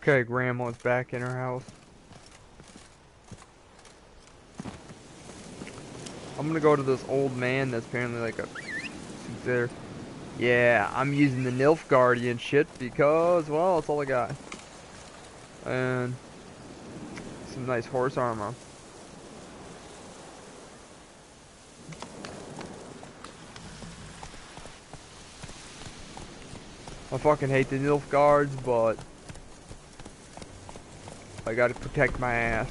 Okay, Grandma's back in her house. I'm gonna go to this old man that's apparently like a there. Yeah, I'm using the Nilfgaardian shit because, well, it's all I got. And some nice horse armor. I fucking hate the Nilfgaards, but I gotta protect my ass.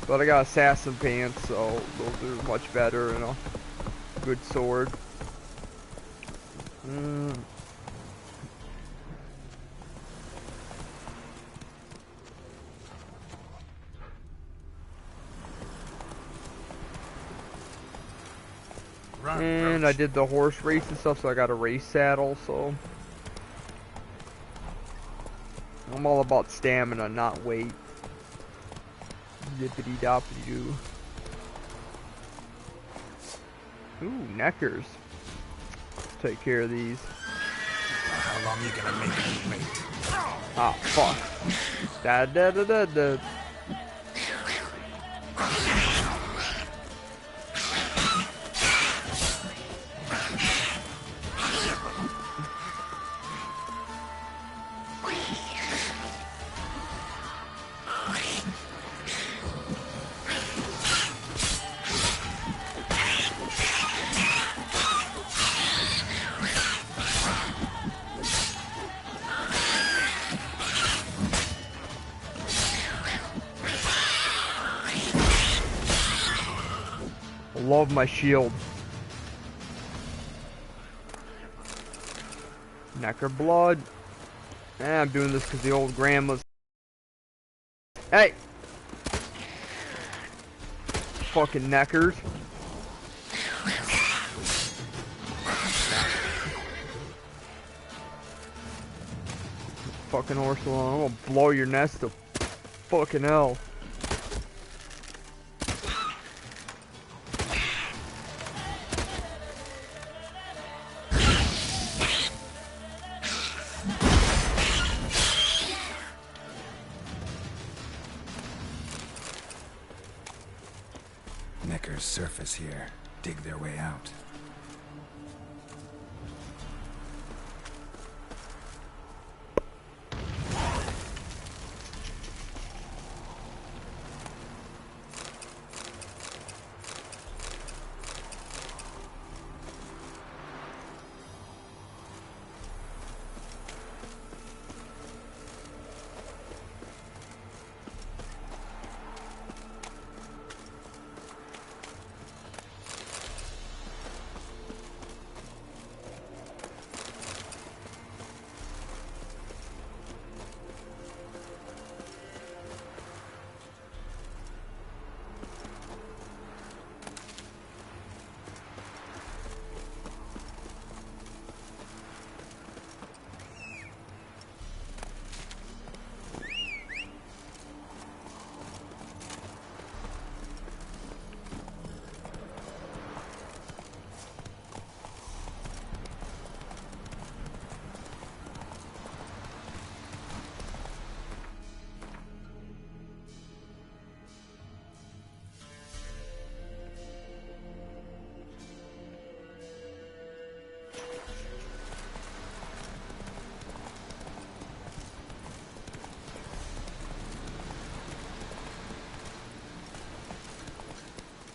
But I got assassin pants, so those are much better and a good sword. And I did the horse race and stuff, so I got a race saddle, so I'm all about stamina, not weight. Zippity doppity doo. Ooh, neckers. Take care of these. How long you gonna make me wait? Ah, fuck. Da da da da da. Love my shield. Necker blood. I'm doing this because the old grandma's. Hey! Fucking neckers. Fucking horse alone. I'm gonna blow your nest to fucking hell. Neckers surface here, dig their way out.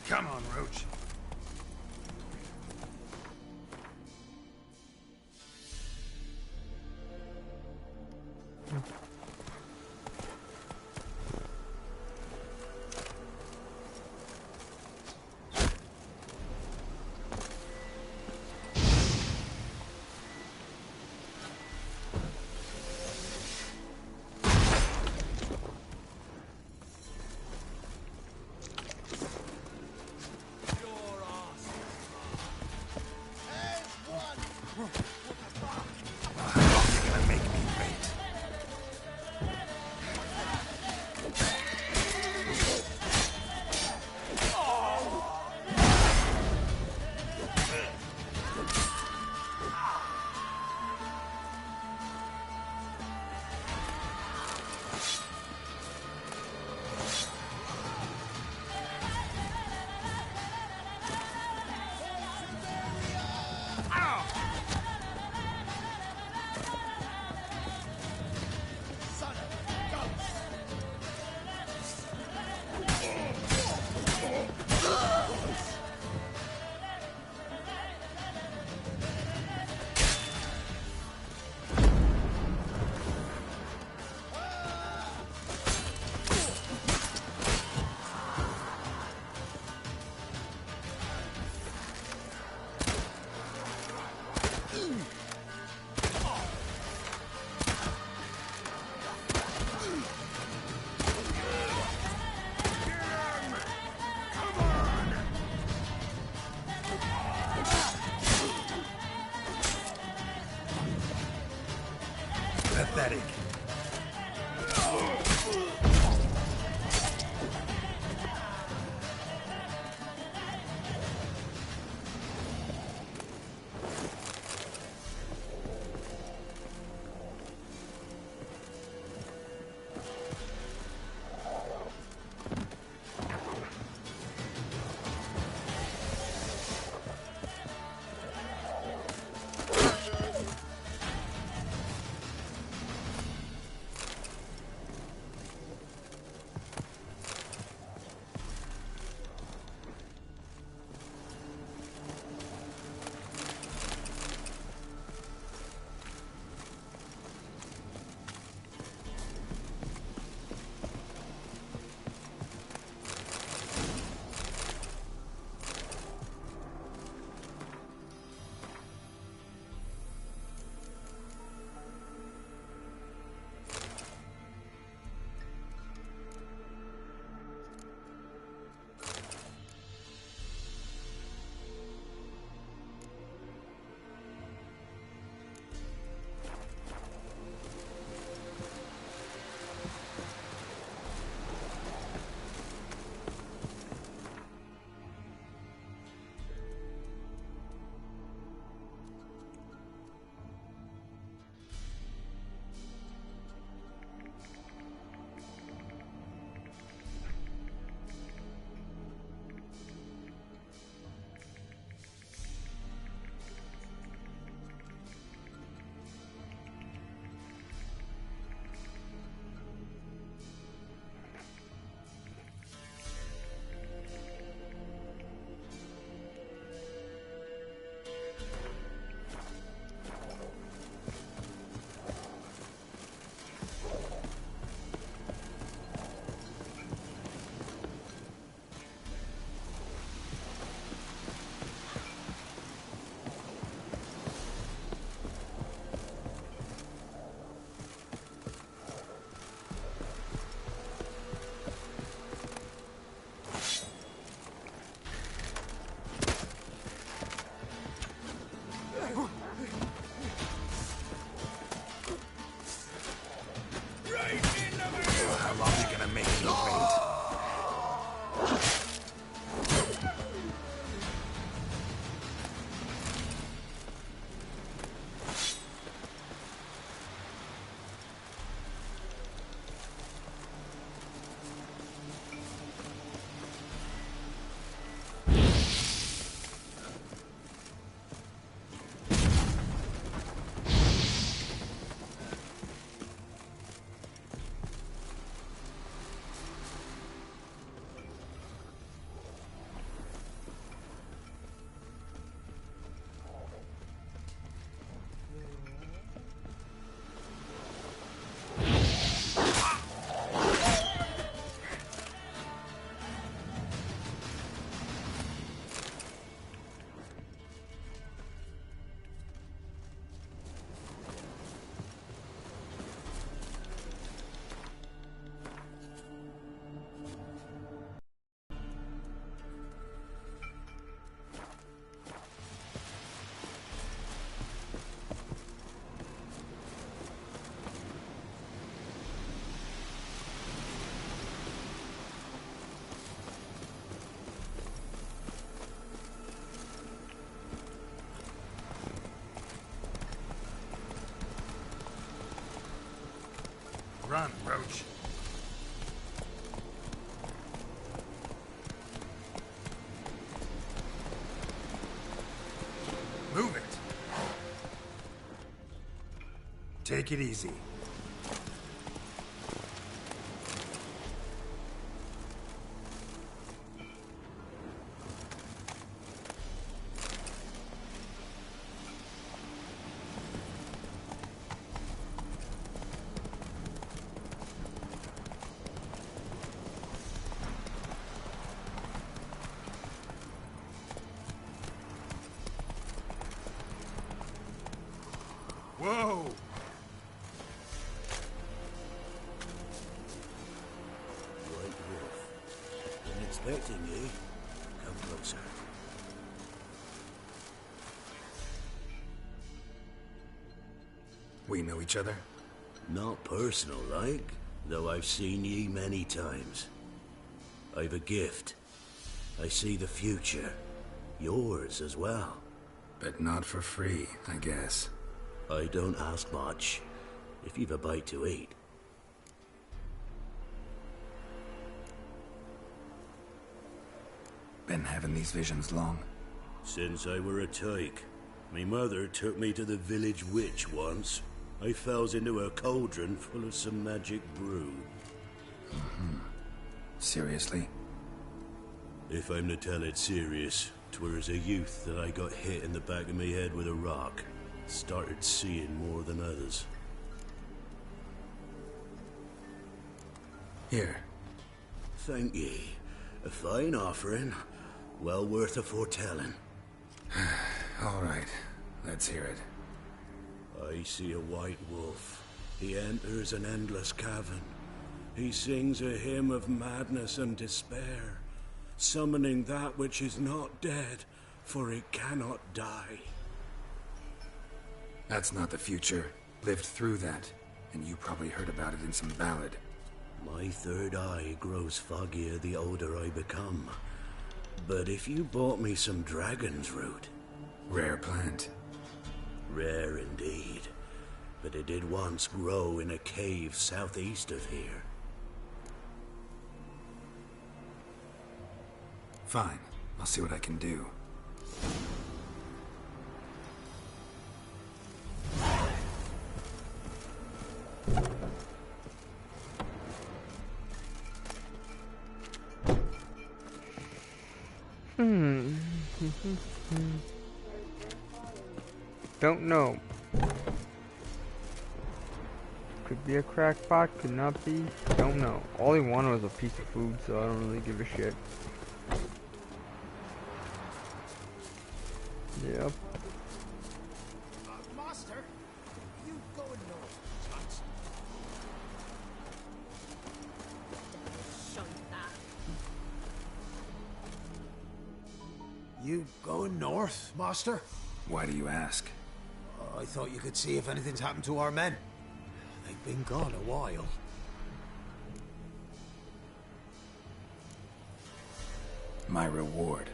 Come on, Roach. pathetic. How long you gonna make me wait? Run, Roach. Move it. Take it easy. Whoa! White Wolf. Been expecting you. Come closer. We know each other? Not personal like, though I've seen ye many times. I've a gift. I see the future. Yours as well. But not for free, I guess. I don't ask much, if you've a bite to eat. Been having these visions long? Since I were a tyke. Me mother took me to the village witch once. I fells into a cauldron full of some magic brew. Seriously? If I'm to tell it serious, 'twere as a youth that I got hit in the back of me head with a rock. Started seeing more than others. Here. Thank ye. A fine offering. Well worth a foretelling. All right. Let's hear it. I see a white wolf. He enters an endless cavern. He sings a hymn of madness and despair, summoning that which is not dead, for it cannot die. That's not the future. Lived through that, and you probably heard about it in some ballad. My third eye grows foggier the older I become. But if you bought me some dragon's root... Rare plant. Rare indeed. But it did once grow in a cave southeast of here. Fine. I'll see what I can do. Don't know. Could be a crackpot, could not be. Don't know. All he wanted was a piece of food, so I don't really give a shit. Yep. Master, you going north, Johnson? Shut that. You going north, Master? Why do you ask? I thought you could see if anything's happened to our men. They've been gone a while. My reward.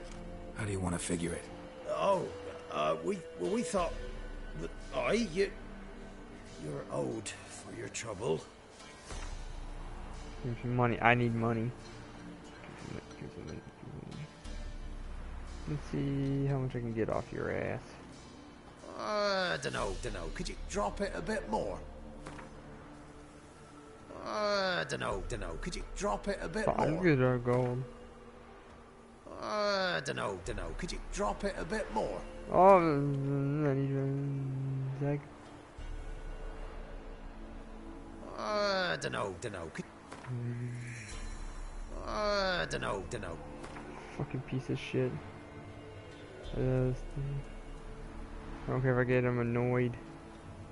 How do you want to figure it? Oh, we thought that you're owed for your trouble. Give me money. I need money. Let's see how much I can get off your ass. Dunno. Could you drop it a bit more? Dunno. Could you drop it a bit more? 500 gold. Dunno. Could you drop it a bit more? Oh, I need a sec. Dunno. Dunno. Fucking piece of shit. I don't care if I get him annoyed.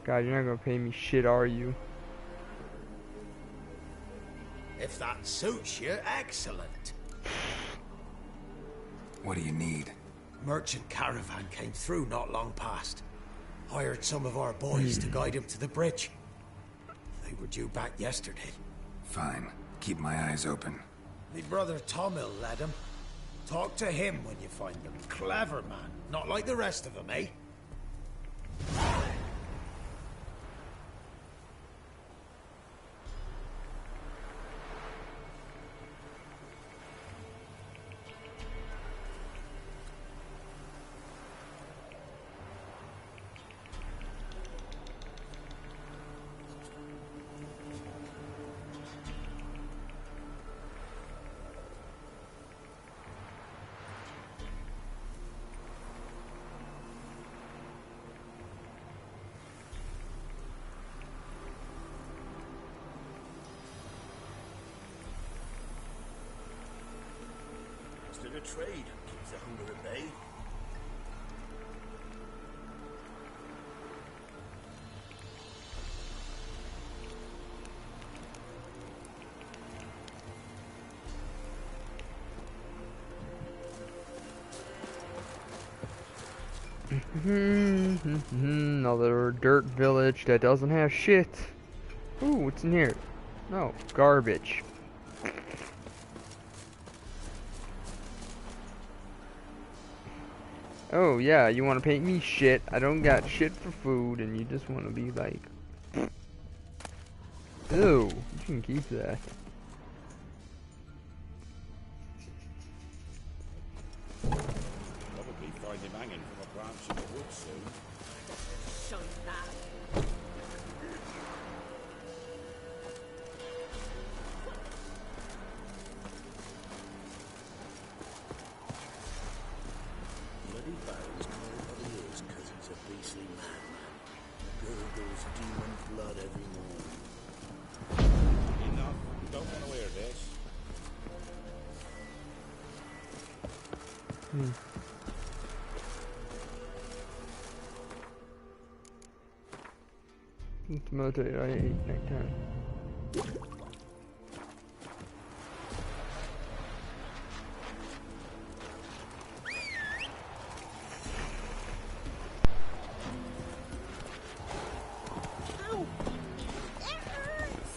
God, you're not gonna pay me shit, are you? If that suits you, excellent. What do you need? Merchant caravan came through not long past. Hired some of our boys to guide him to the bridge. They were due back yesterday. Fine. Keep my eyes open. Me brother Tomil led him. Talk to him when you find him. Clever man. Not like the rest of them, eh? The trade keeps the hunger at bay. Another dirt village that doesn't have shit. Ooh, what's in here? No, garbage. Oh yeah, you want to paint me shit. I don't got shit for food, and you just want to be like, ew. You can keep that. Probably find him hanging from a branch in the woods soon. Shut that. Bloody Barry's called what he is because he's a beastly madman. Gurgles demon blood every morning. Enough. Don't want to hear this. It's motivated. I ate nighttime. Ow! It hurts!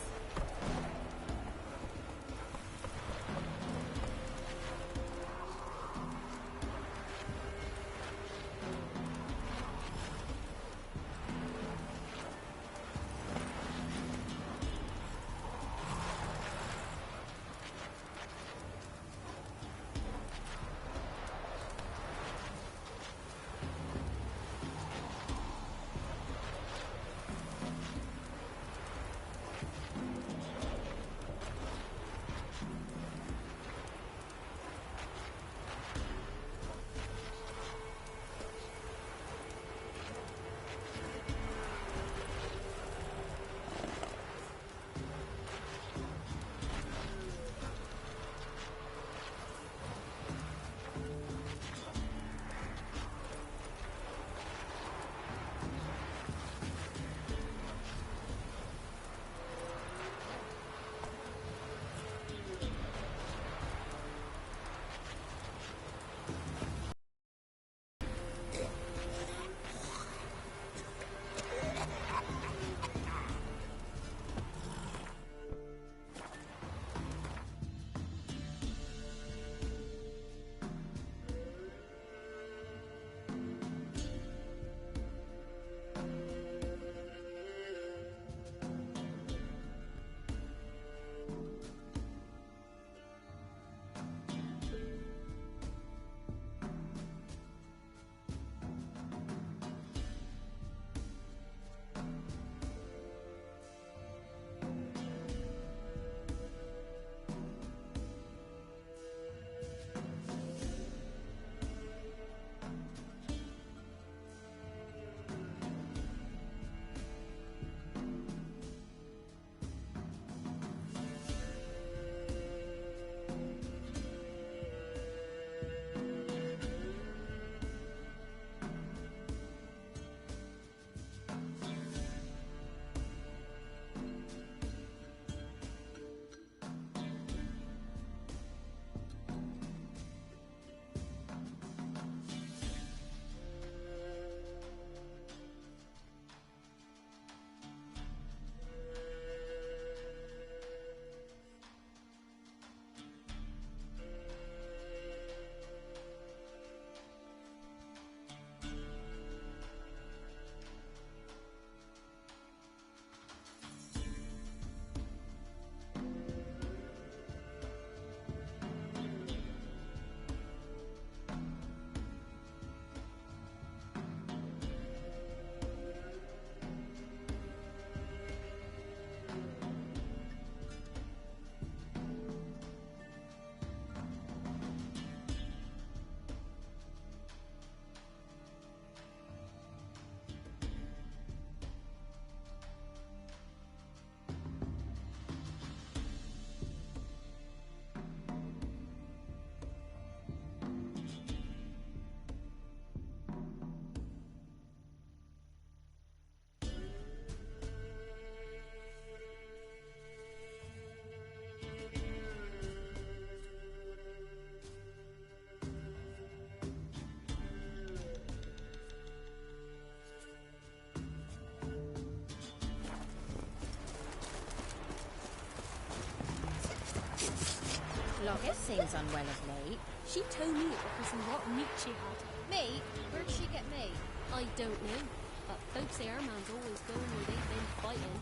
longer seems unwell of late. She told me it because of what meat she had. Me? Where'd she get me? I don't know, but folks say our man's always going where they've been fighting.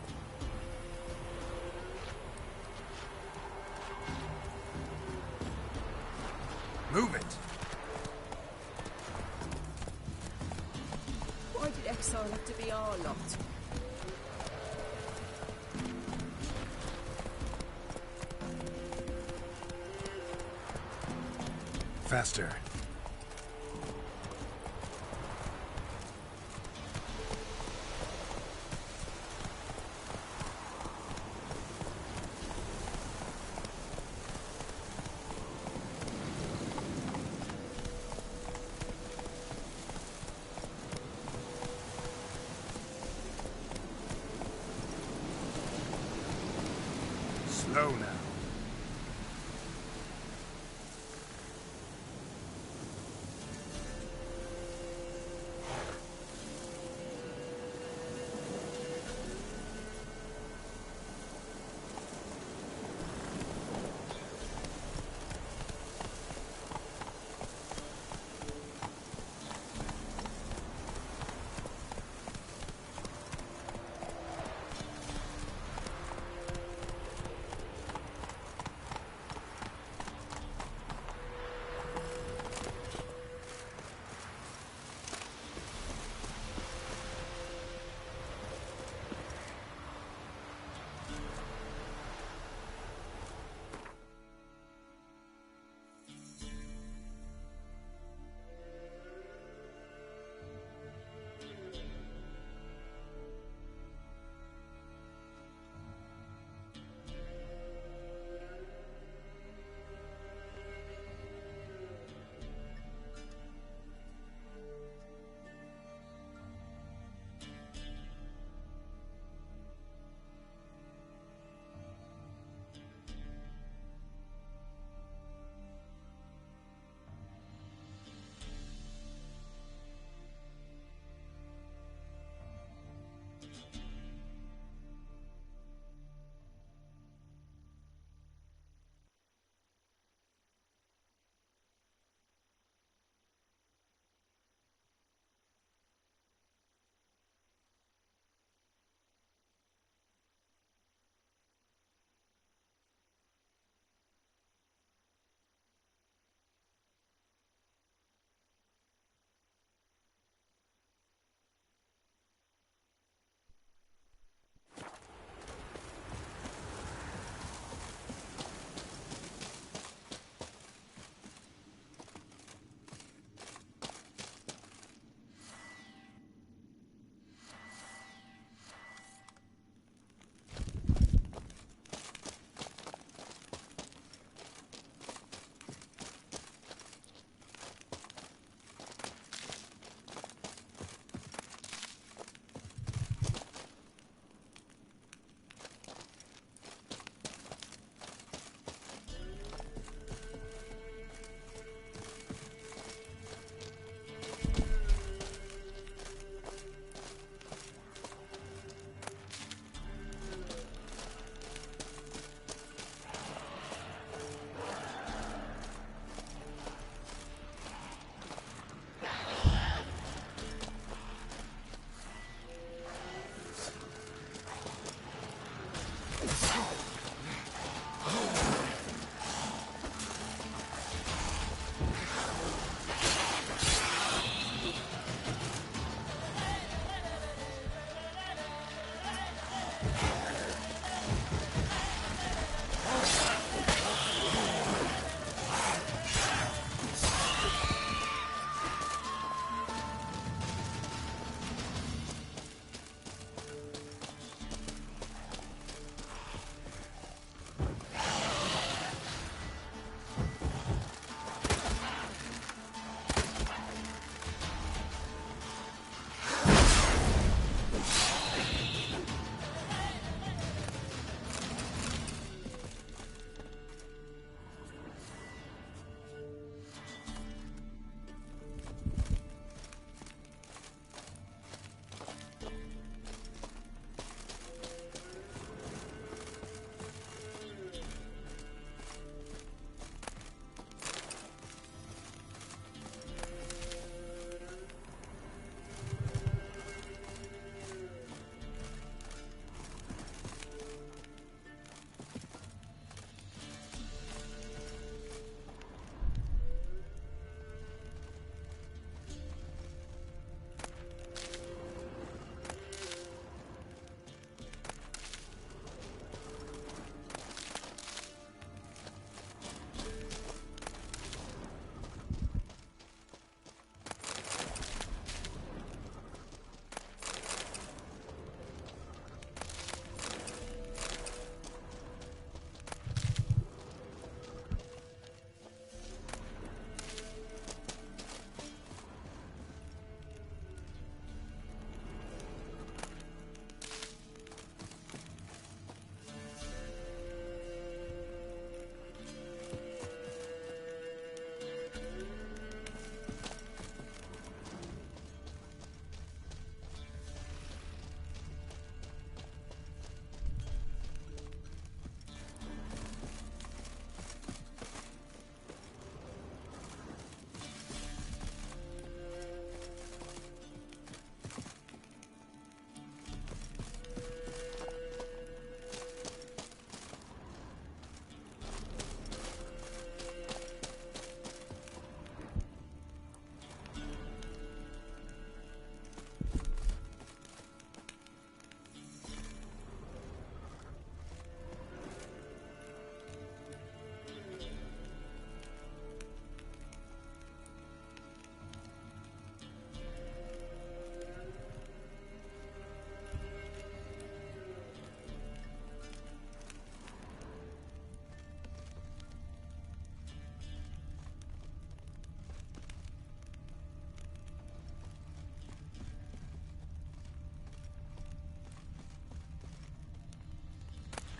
Move it! Why did exile have to be our lot? Faster. Slow now.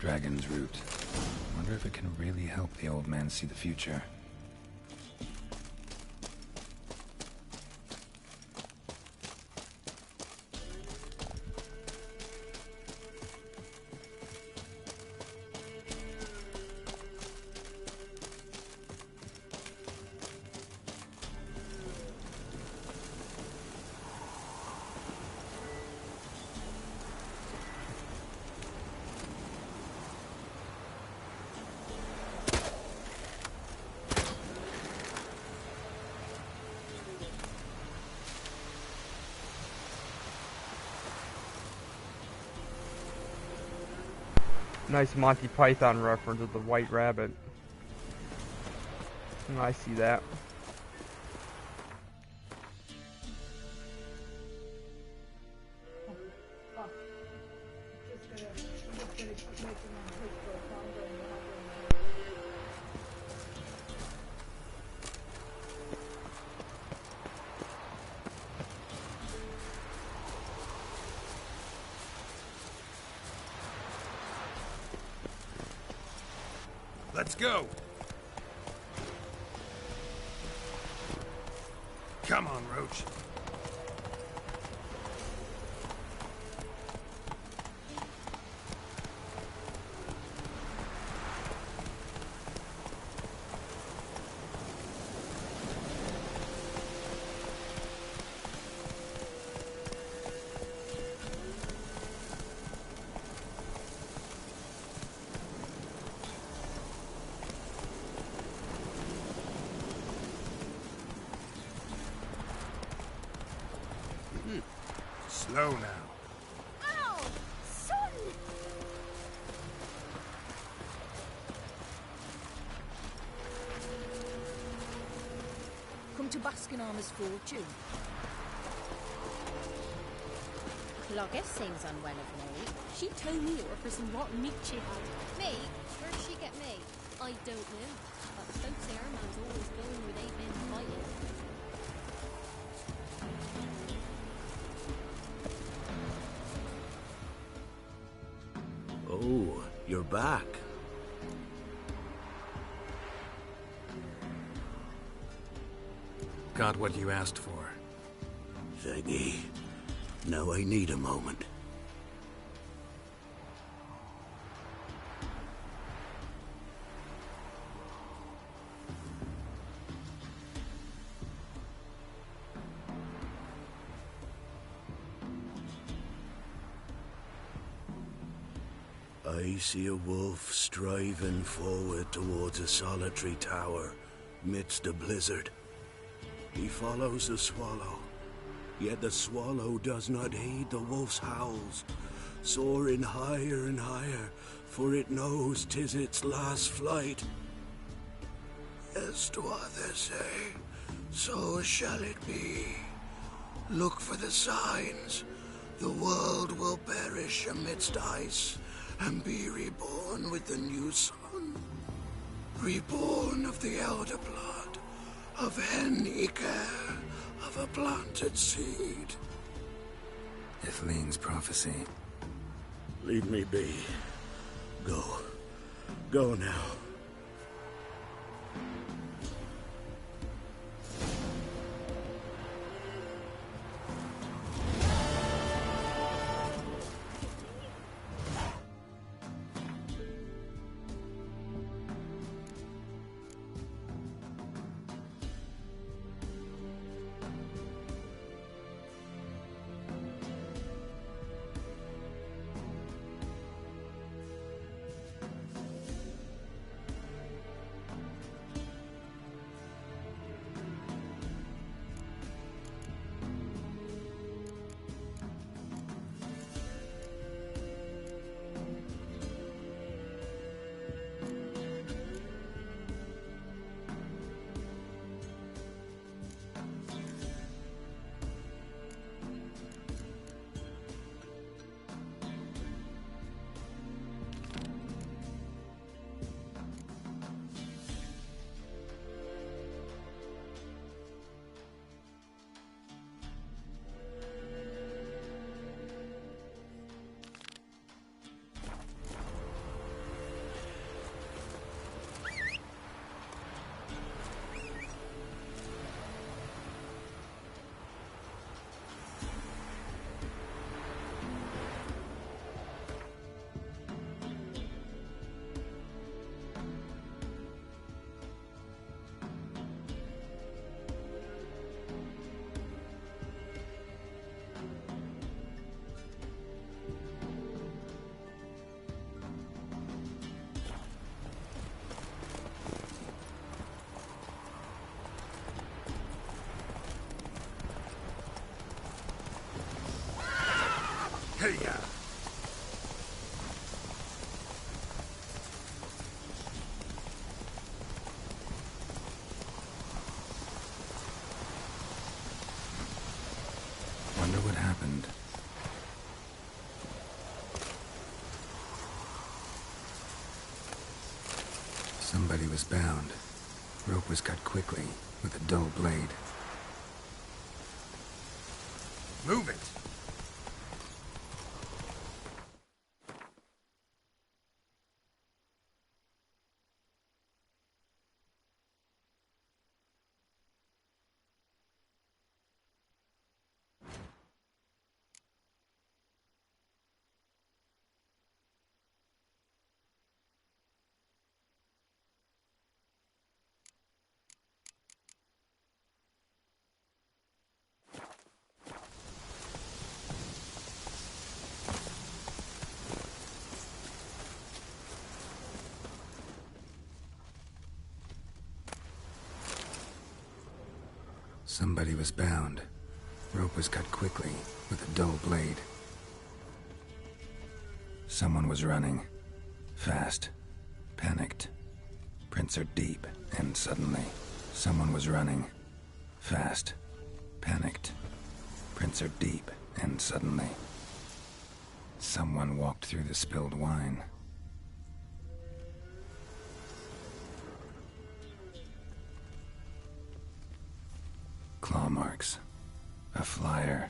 Dragon's root. Wonder if it can really help the old man see the future. Nice Monty Python reference with the white rabbit. I see that. Let's go! Come on, Roach. Slow now. Ow! Son! Come to Baskin-Armor's fortune. Clogger seems unwell of late. She told me it were for some rotten meat she had. Me? Where'd she get me? I don't know. But folks say our man's always going where they've been fighting. Oh, you're back. Got what you asked for. Thangy. Now I need a moment. I see a wolf striving forward towards a solitary tower midst a blizzard. He follows the swallow, yet the swallow does not heed the wolf's howls, soaring higher and higher, for it knows 'tis its last flight. As to others say, so shall it be. Look for the signs. The world will perish amidst ice, and be reborn with the new sun. Reborn of the elder blood, of Hen-Iker, of a planted seed. Iflene's prophecy. Leave me be. Go. Go now. Wonder what happened. Somebody was bound. Rope was cut quickly with a dull blade. Move it! Somebody was bound. Rope was cut quickly with a dull blade. Someone was running. Fast. Panicked. Prints are deep, and suddenly, someone was running. Fast. Panicked. Prints are deep, and suddenly, someone walked through the spilled wine. Claw marks. A flyer.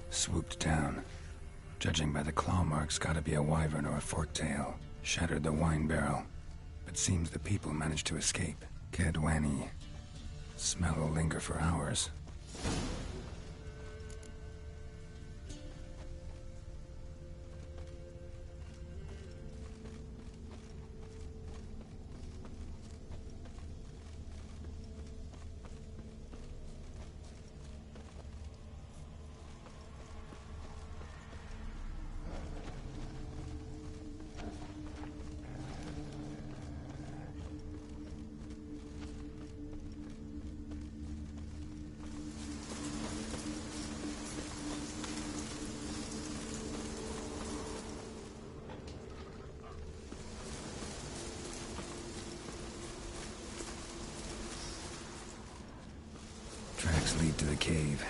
Swooped down. Judging by the claw marks, gotta be a wyvern or a forktail. Shattered the wine barrel. But seems the people managed to escape. Kedwani. Smell will linger for hours. Tracks lead to the cave.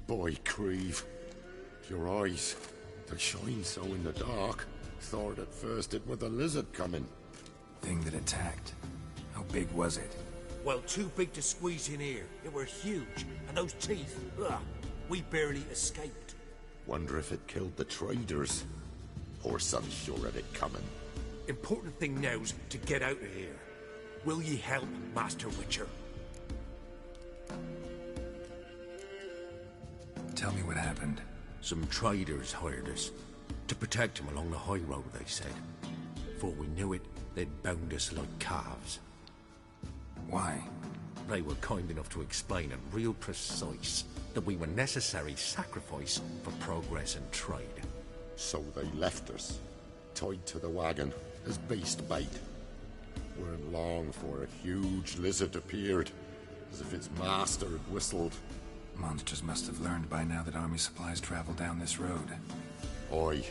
Boy, Creve, your eyes, they shine so in the dark. Thought at first it was a lizard coming. Thing that attacked. How big was it? Well, too big to squeeze in here. It were huge, and those teeth, ugh, we barely escaped. Wonder if it killed the traders. Poor son's sure of it coming. Important thing now's to get out of here. Will ye help, Master Witcher? Tell me what happened. Some traders hired us. To protect them along the high road, they said. Before we knew it, they'd bound us like calves. Why? They were kind enough to explain and real precise that we were necessary sacrifice for progress and trade. So they left us, tied to the wagon, as beast bait. Weren't long before a huge lizard appeared, as if its master had whistled. Monsters must have learned by now that army supplies travel down this road. Oi.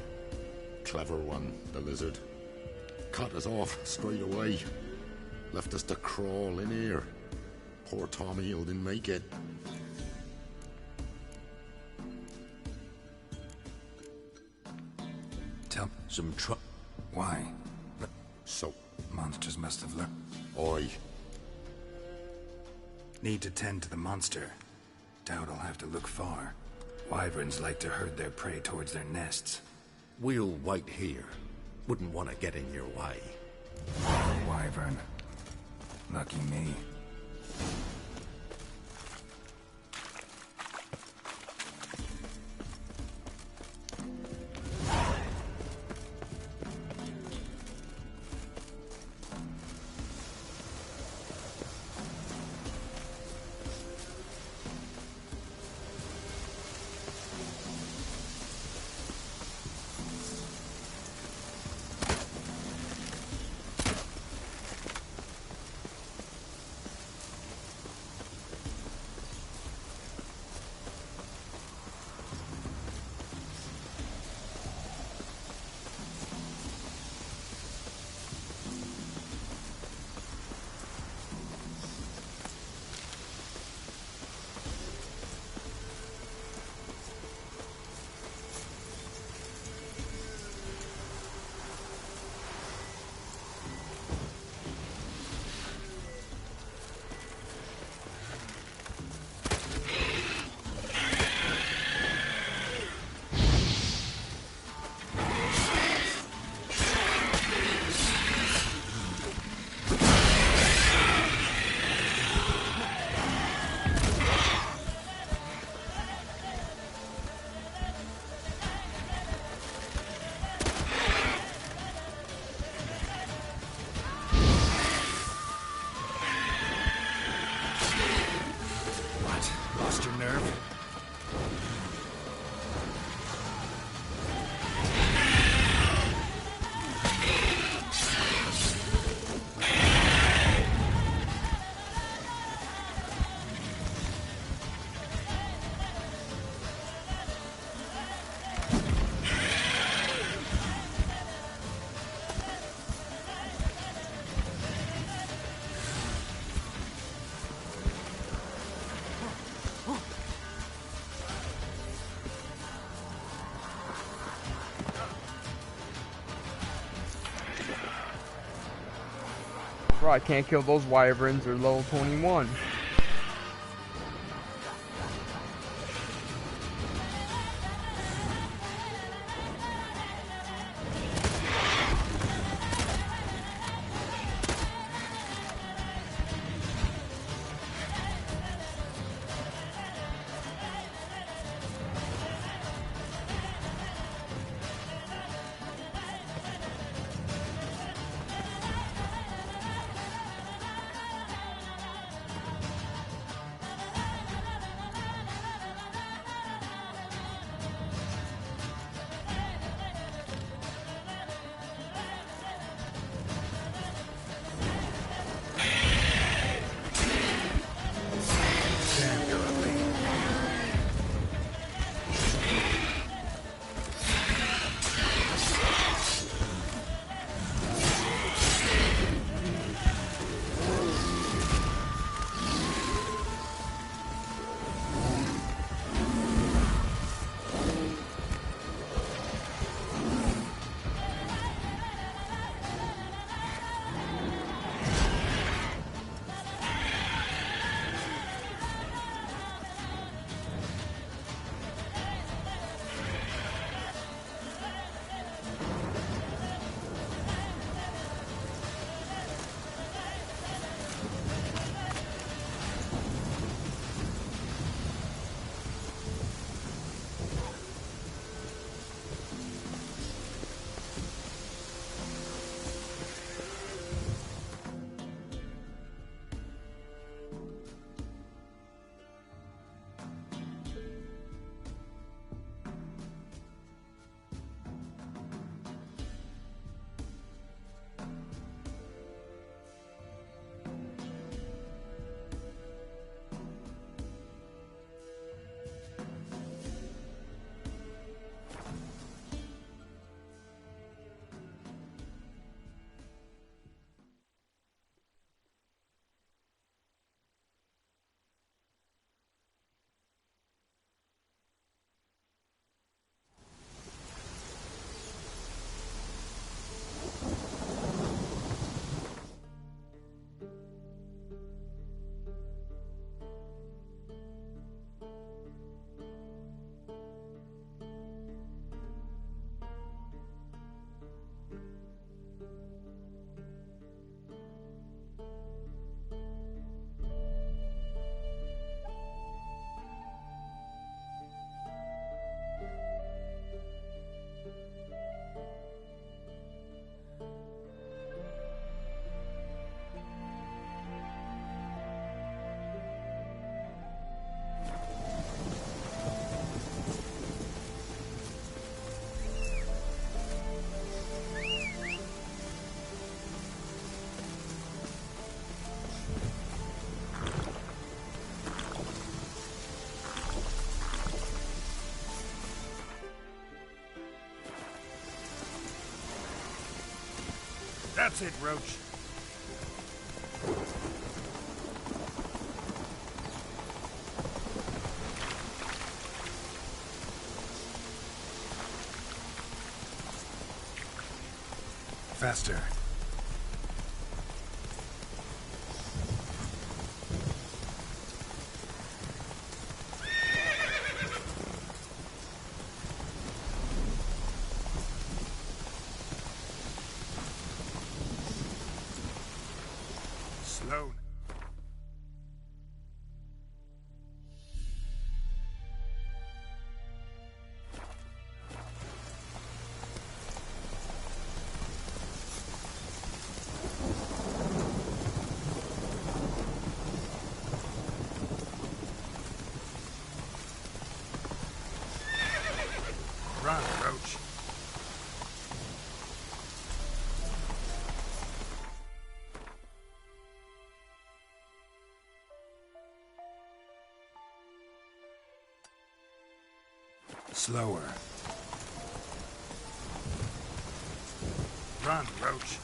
Clever one, the lizard. Cut us off straight away. Left us to crawl in here. Poor Tommy didn't make it. Tell Some Why? So, Monsters must have learned. oi. Need to tend to the monster. Doubt I'll have to look far. Wyverns like to herd their prey towards their nests. We'll wait here. Wouldn't want to get in your way. Wyvern. Lucky me. Bro, I can't kill those wyverns. They're level 21. That's it, Roach. Faster. Slow. Run, Roach. Slower. Run, Roach.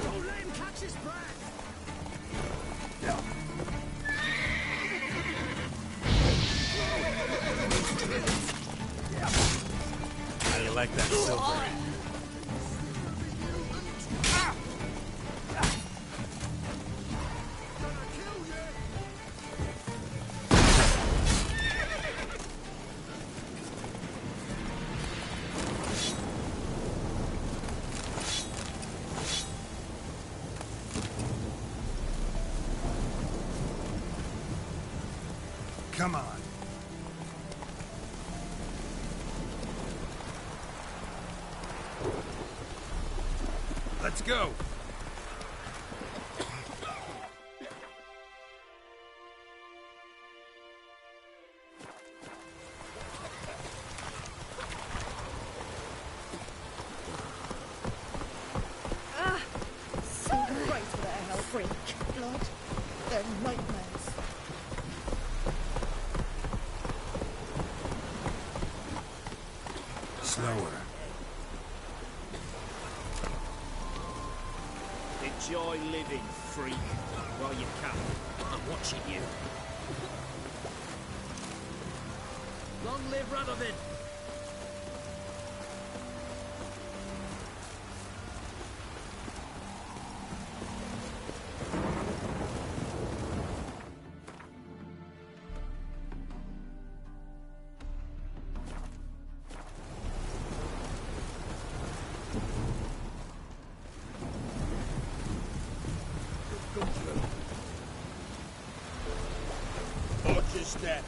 Don't let him catch his breath! How do you like that silver? Come on. Let's go. So right with a hell freak. Blood. They're nightmares. Slower. Enjoy living, freak, while you can. I'm watching you. Long live Radovid! Watch your step.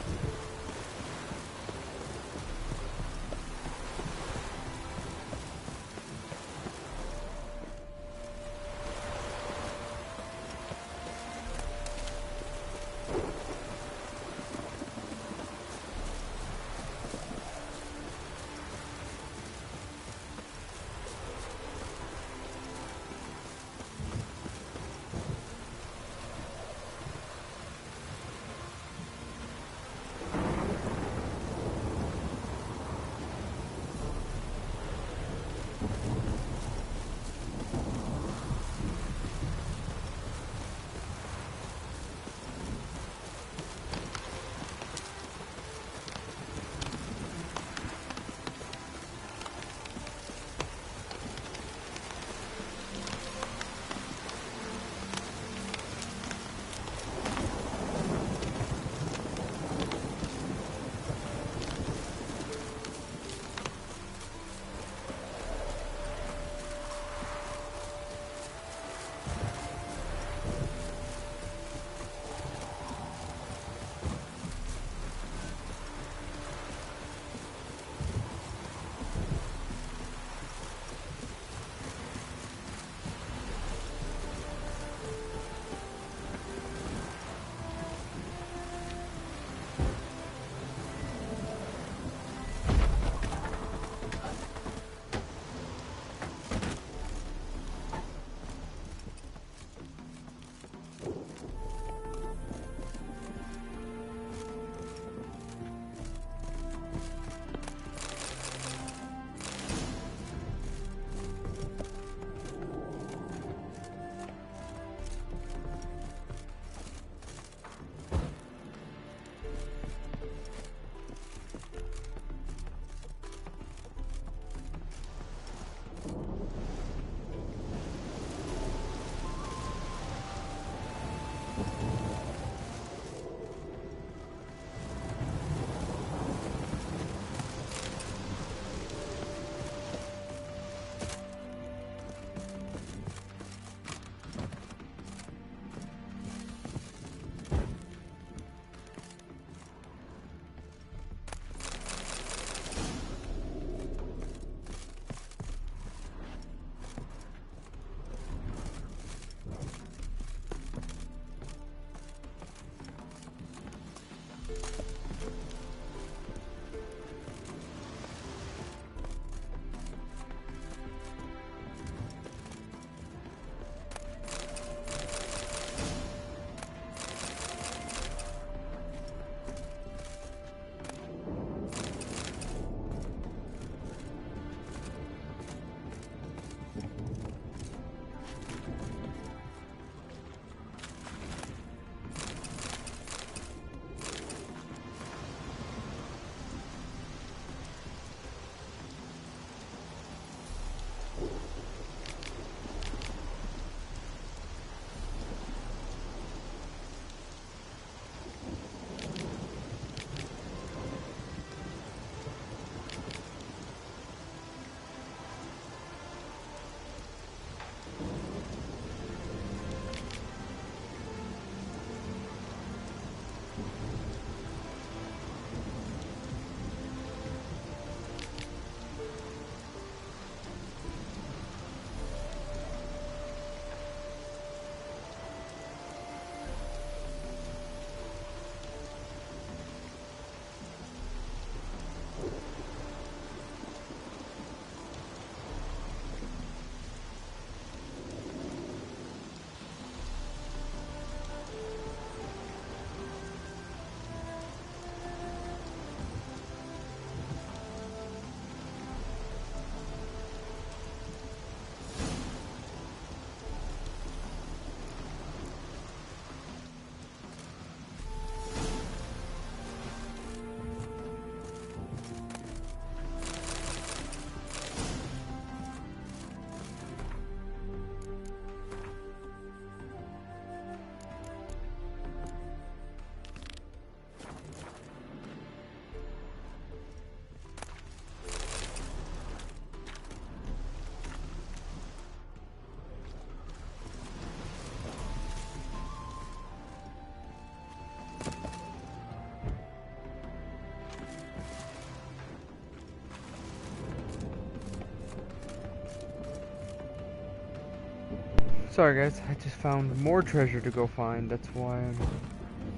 Sorry guys, I just found more treasure to go find. That's why I'm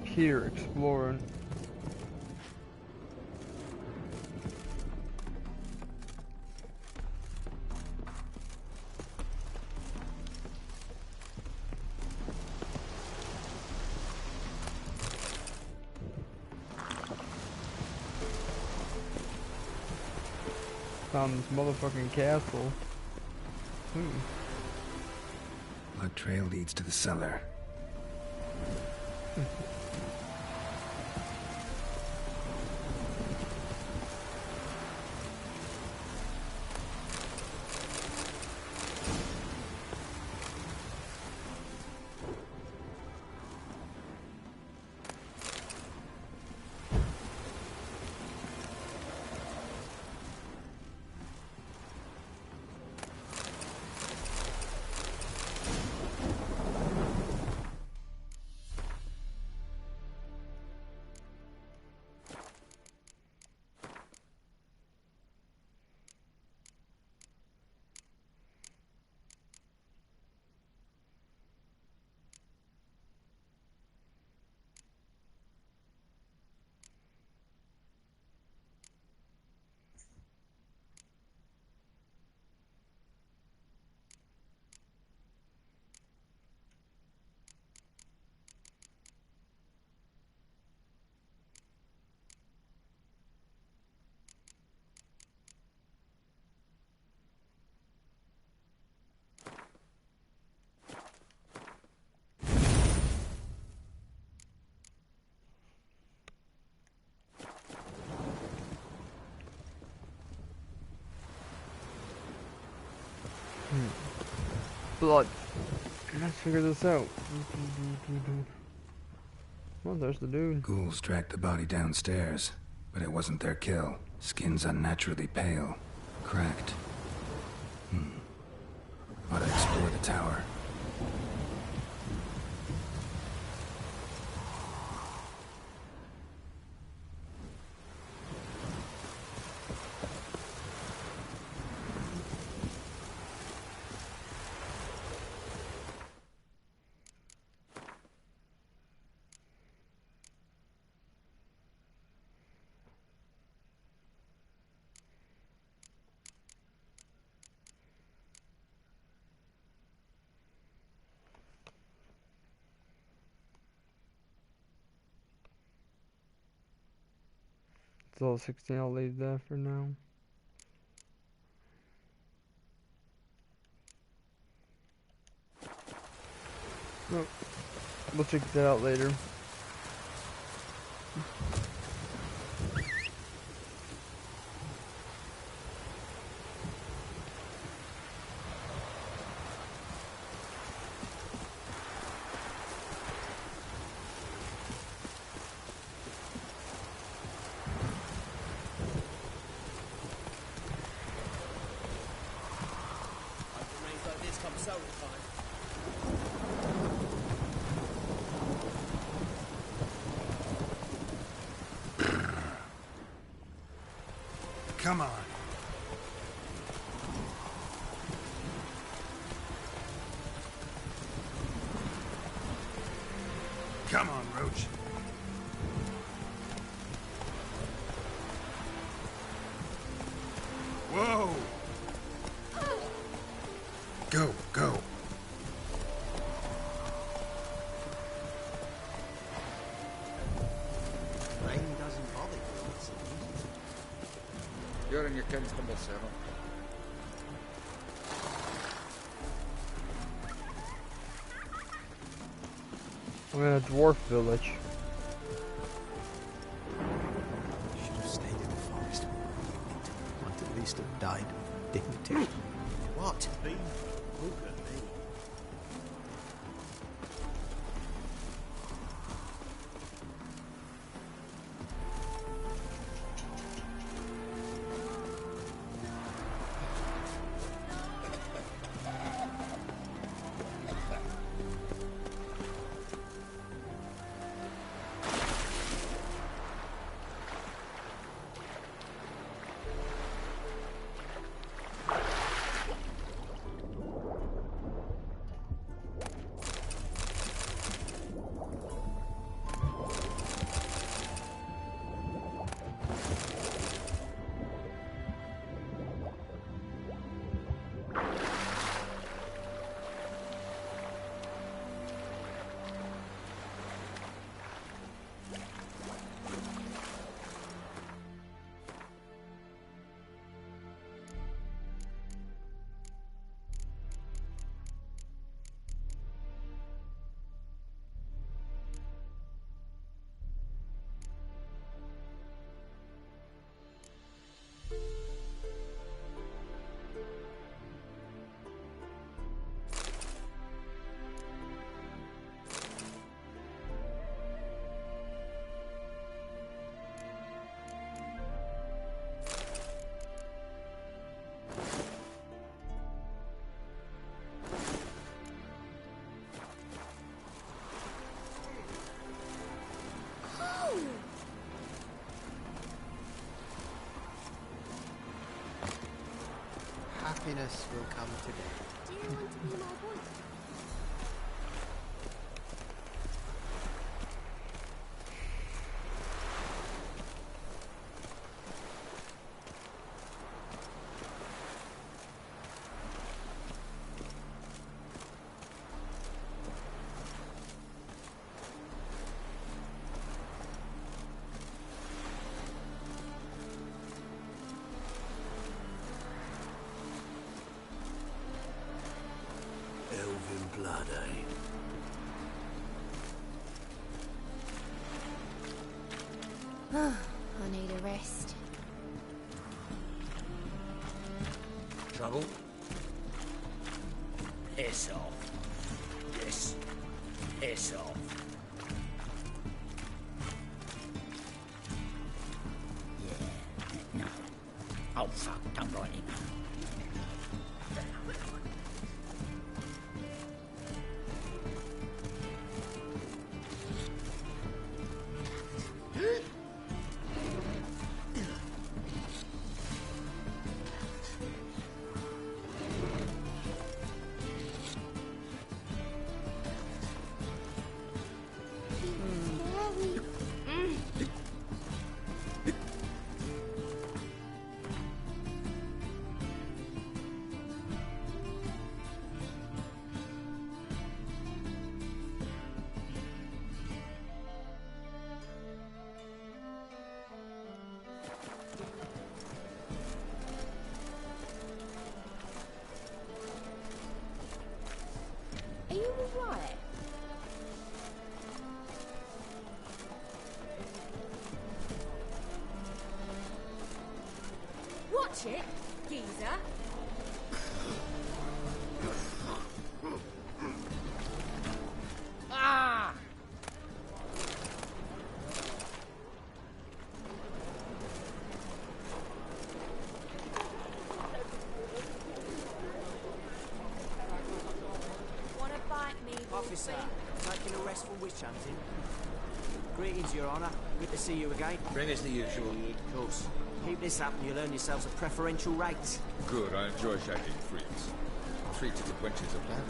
here exploring. Found this motherfucking castle. Blood trail leads to the cellar. Blood. Let's figure this out. Well, there's the dude. Ghouls dragged the body downstairs, but it wasn't their kill. Skin's unnaturally pale, cracked. Ought to explore the tower. So 16, I'll leave that for now. Well, we'll check that out later. Come on. Come on, Roach. Whoa! Go, go. Rain doesn't bother you, it seems. You're in your comfortable cell. I'm in a dwarf village. Should have stayed in the forest. Might at least have died with dignity. What? Look at me. happiness will come today. Do you want to be my boy? Elven blood, eh? I need a rest. Trouble? Piss off. Yes. Piss off. Yeah. No. Oh, fuck. Don't write it. Are you alright? Watch it, geezer. Ah! Wanna bite me, Officer, Wolfie? taking a rest from witch hunting. Greetings, Your Honour. Good to see you again. Bring us the usual. Of course. Keep this up and you'll earn yourselves a preferential rate. Good, I enjoy shagging freaks. 3 to the quenches of land.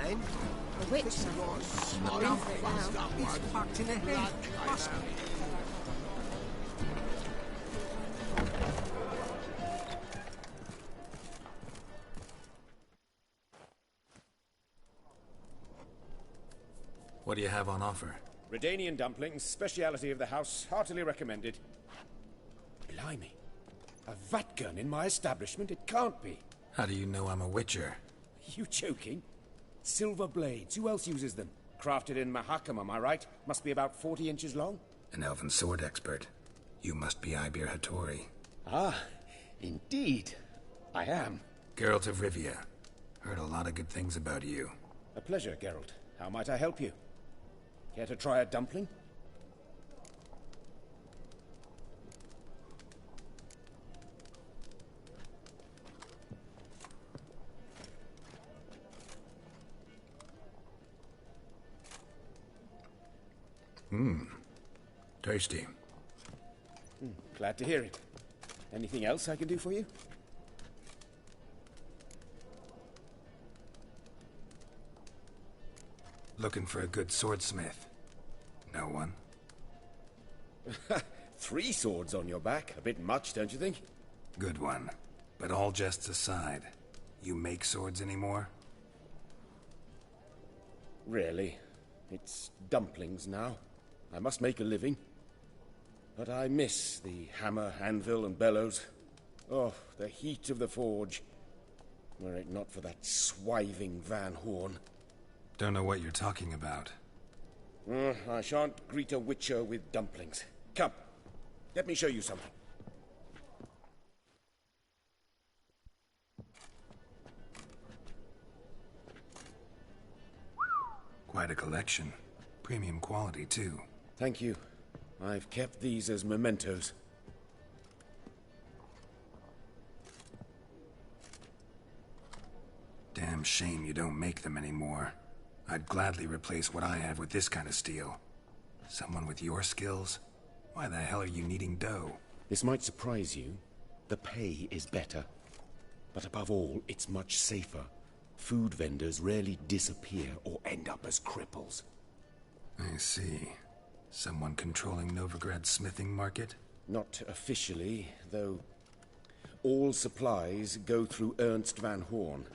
And A witch hunt. I'm in for it now. it's fucked in the head. Must be. What do you have on offer? Redanian dumplings, speciality of the house, heartily recommended. Blimey. A vat gun in my establishment? It can't be. How do you know I'm a witcher? You joking? Silver blades, who else uses them? Crafted in Mahakam, am I right? Must be about 40 inches long? An elven sword expert. You must be Ibir Hattori. Ah, indeed. I am. Geralt of Rivia. Heard a lot of good things about you. A pleasure, Geralt. How might I help you? Care to try a dumpling? Tasty. Glad to hear it. Anything else I can do for you? Looking for a good swordsmith. No one? 3 swords on your back. A bit much, don't you think? Good one. But all jests aside, you make swords anymore? Really. It's dumplings now. I must make a living. But I miss the hammer, anvil, and bellows. Oh, the heat of the forge. Were it not for that swiving Van Horn. Don't know what you're talking about. I shan't greet a witcher with dumplings. Come, let me show you something. Quite a collection. Premium quality, too. Thank you. I've kept these as mementos. Damn shame you don't make them anymore. I'd gladly replace what I have with this kind of steel. Someone with your skills? Why the hell are you needing dough? This might surprise you. The pay is better. But above all, it's much safer. Food vendors rarely disappear or end up as cripples. I see. Someone controlling Novigrad's smithing market? Not officially, though all supplies go through Ernst Van Horn.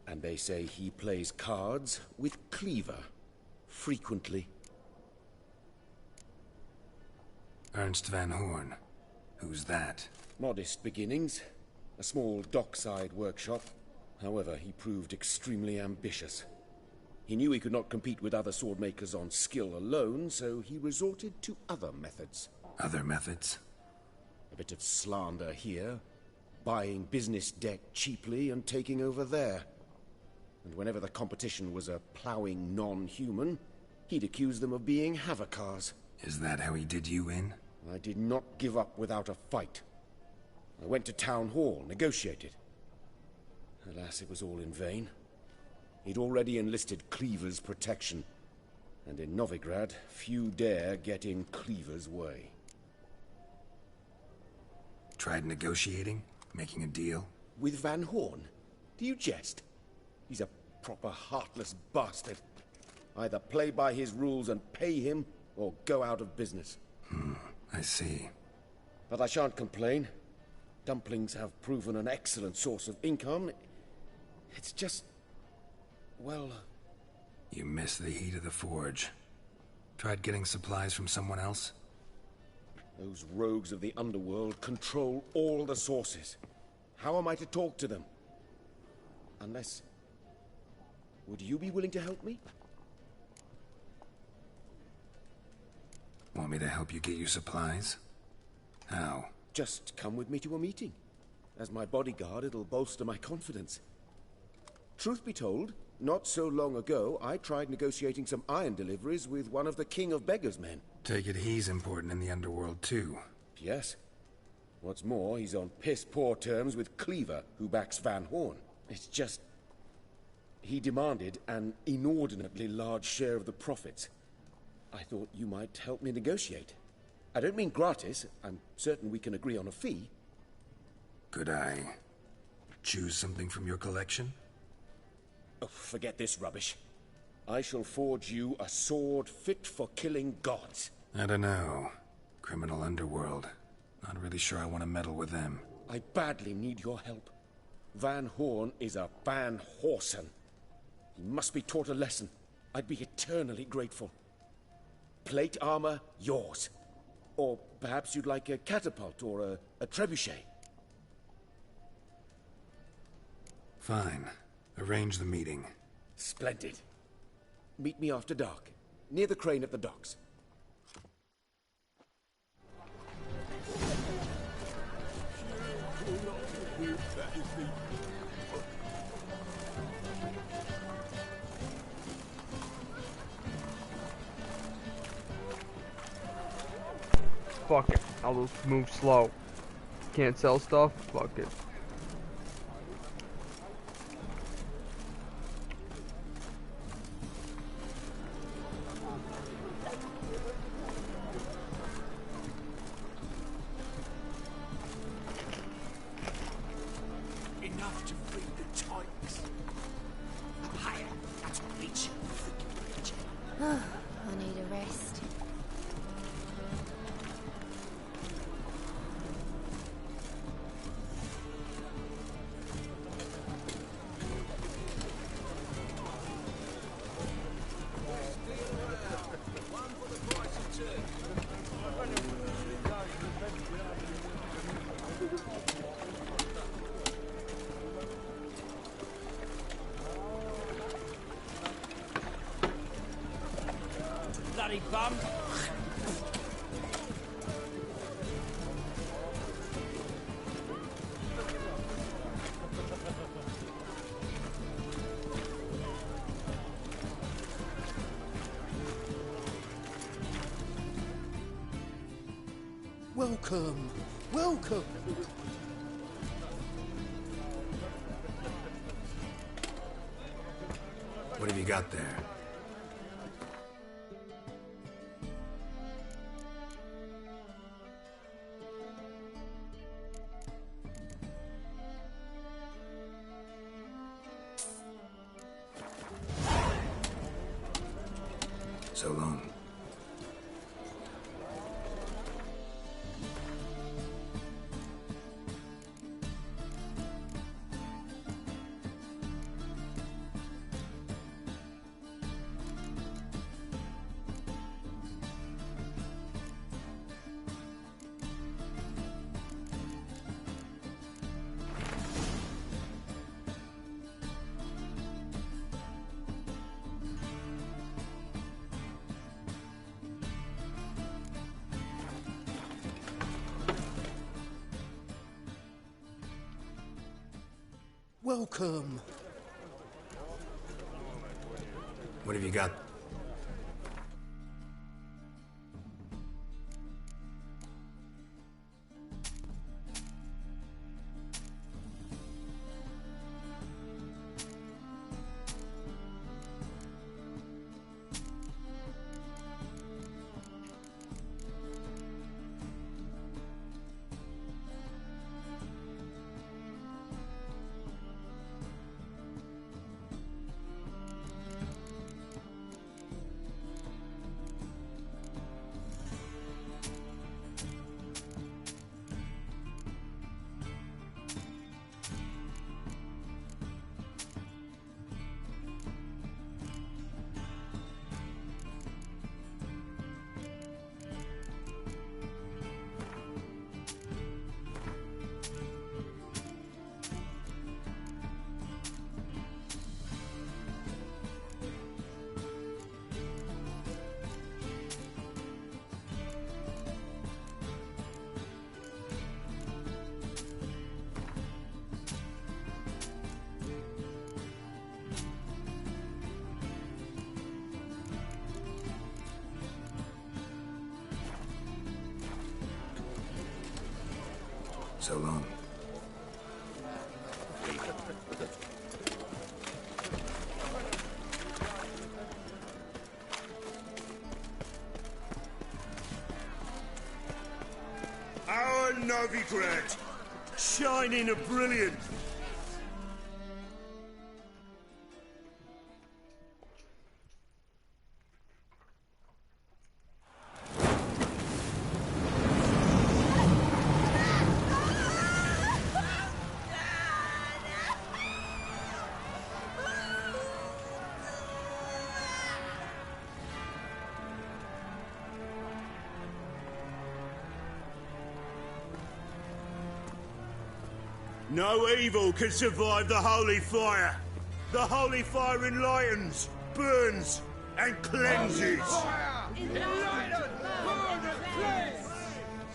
And they say he plays cards with Cleaver. Frequently. Ernst Van Horn. Who's that? Modest beginnings. A small dockside workshop. However, he proved extremely ambitious. He knew he could not compete with other swordmakers on skill alone, so he resorted to other methods. Other methods? A bit of slander here. Buying business debt cheaply and taking over there. And whenever the competition was a ploughing non-human, he'd accuse them of being Havocars. Is that how he did you in? I did not give up without a fight. I went to Town Hall, negotiated. Alas, it was all in vain. He'd already enlisted Cleaver's protection. And in Novigrad, few dare get in Cleaver's way. Tried negotiating? Making a deal? With Van Horn? Do you jest? He's a proper heartless bastard. Either play by his rules and pay him, or go out of business. I see. But I shan't complain. Dumplings have proven an excellent source of income. It's just... well... You miss the heat of the forge. Tried getting supplies from someone else? Those rogues of the underworld control all the sources. How am I to talk to them? Unless... Would you be willing to help me? Want me to help you get your supplies? How? Just come with me to a meeting. As my bodyguard, it'll bolster my confidence. Truth be told, not so long ago, I tried negotiating some iron deliveries with one of the King of Beggars' men. Take it he's important in the underworld, too. Yes. What's more, he's on piss-poor terms with Cleaver, who backs Van Horn. It's just... he demanded an inordinately large share of the profits. I thought you might help me negotiate. I don't mean gratis. I'm certain we can agree on a fee. Could I choose something from your collection? Oh, forget this rubbish. I shall forge you a sword fit for killing gods. I don't know. Criminal underworld. Not really sure I want to meddle with them. I badly need your help. Van Horn is a Van Horsen. He must be taught a lesson. I'd be eternally grateful. Plate armor, yours. Or perhaps you'd like a catapult or a trebuchet. Fine. Arrange the meeting. Splendid. Meet me after dark, near the crane at the docks. fuck it. I'll just move slow. Can't sell stuff? Fuck it. Enough to feed the tykes. Higher, that's what eats you, freaking bitch. I need a rest. Bloody bum. Welcome, welcome. What have you got there? So long. Welcome. What have you got? So long. Our Novigrad, shining a brilliant. No evil can survive the holy fire. The holy fire enlightens, burns, and cleanses.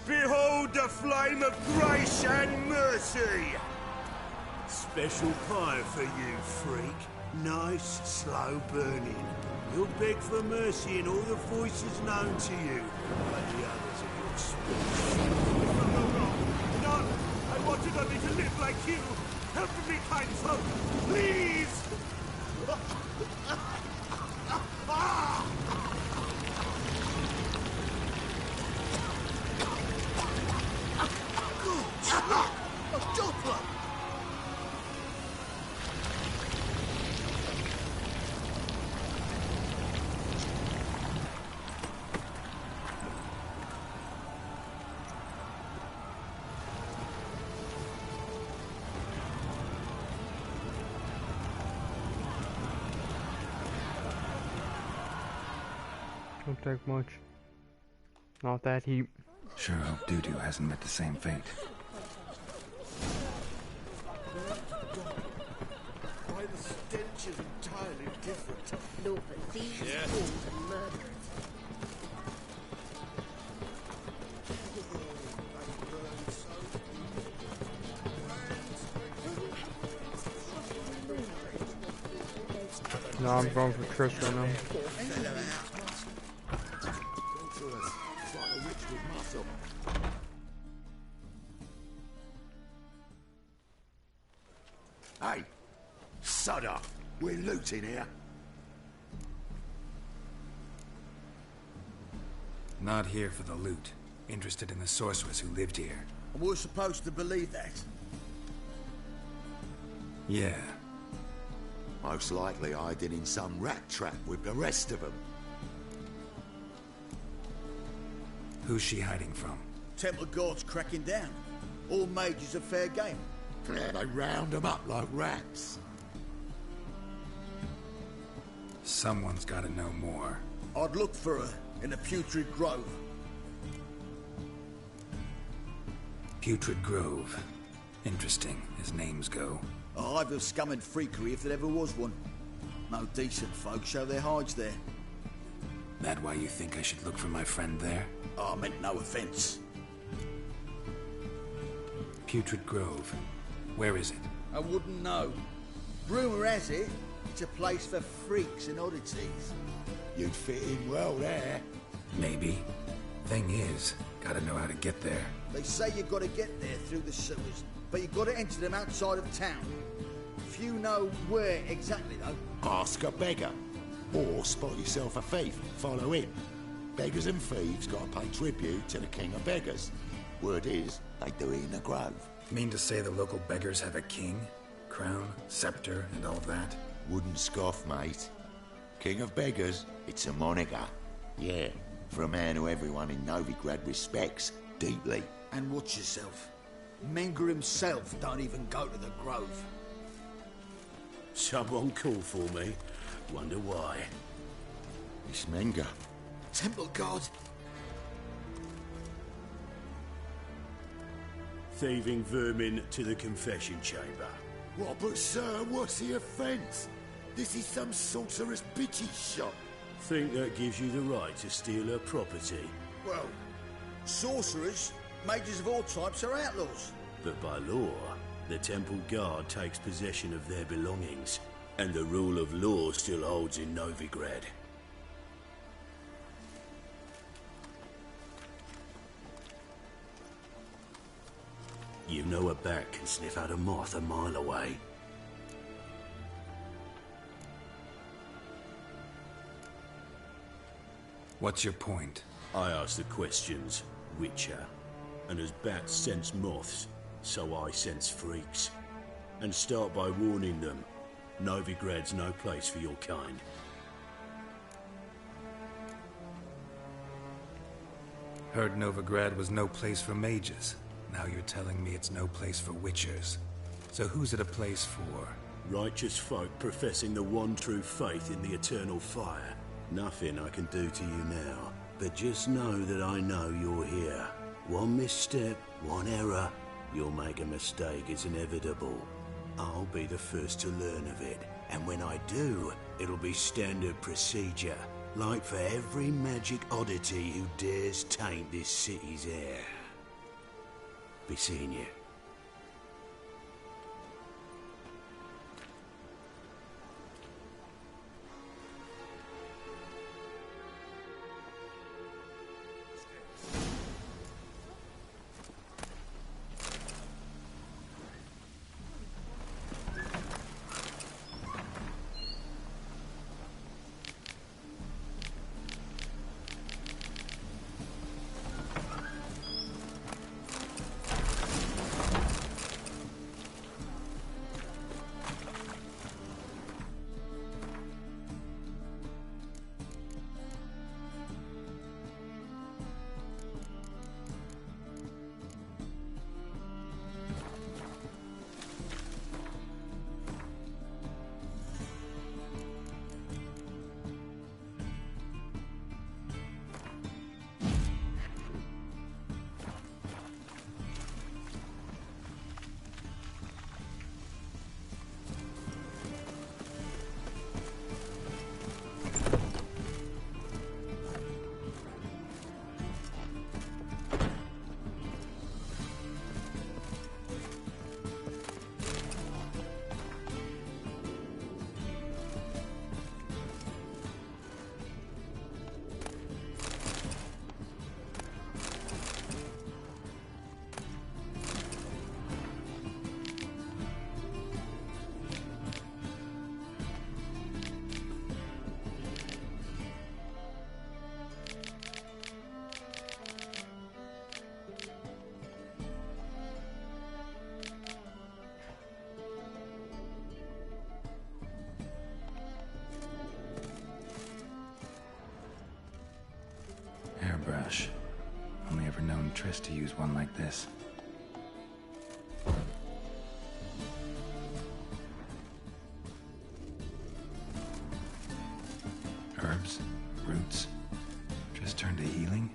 Behold the flame of grace and mercy. Special fire for you, freak. Nice, slow burning. You'll beg for mercy in all the voices known to you by the others of your None! I wanted only to live like you! Help me, kind folk! Please! Don't take much. Not that heat. Sure hope Doo-Doo hasn't met the same fate. Why the stench is entirely different. No, but these wolves are murderers. No, I'm going for Chris right now. Hey, sod up. We're looting here. Not here for the loot. Interested in the sorceress who lived here. And we're supposed to believe that? Yeah. Most likely hiding in some rat trap with the rest of them. Who's she hiding from? Temple Guard's cracking down. All mages are fair game. Yeah, they round them up like rats. Someone's gotta know more. I'd look for her in the Putrid Grove. Putrid Grove. Interesting, as names go. A hive of scum and freakery if there ever was one. No decent folk show their hides there. That why you think I should look for my friend there? Oh, I meant no offense. Putrid Grove. Where is it? I wouldn't know. Rumour has it, it's a place for freaks and oddities. You'd fit in well there. Maybe. Thing is, gotta know how to get there. They say you gotta get there through the sewers, but you gotta enter them outside of town. Few know where exactly, though. Ask a beggar. Or spot yourself a thief. Follow him. Beggars and thieves gotta pay tribute to the king of beggars. Word is, they do it in the grove. Mean to say the local beggars have a king? Crown, scepter, and all that? Wouldn't scoff, mate. King of beggars, it's a moniker. Yeah, for a man who everyone in Novigrad respects deeply. And watch yourself. Menger himself don't even go to the grove. Someone called for me. Wonder why. It's Menger. Temple Guard. Thieving vermin to the confession chamber. What, but sir, what's the offence? This is some sorcerer's bitchy shop. Think that gives you the right to steal her property? Well, sorcerers, mages of all types are outlaws. But by law, the temple guard takes possession of their belongings, and the rule of law still holds in Novigrad. You know a bat can sniff out a moth a mile away. What's your point? I ask the questions, Witcher. And as bats sense moths, so I sense freaks. And start by warning them, Novigrad's no place for your kind. Heard Novigrad was no place for mages. Now you're telling me it's no place for witchers. So who's it a place for? Righteous folk professing the one true faith in the eternal fire. Nothing I can do to you now, but just know that I know you're here. One misstep, one error, you'll make a mistake, it's inevitable. I'll be the first to learn of it, and when I do, it'll be standard procedure, like for every magic oddity who dares taint this city's air. Be seeing you. brush. Only ever known Triss to use one like this. Herbs? Roots? Triss turned to healing?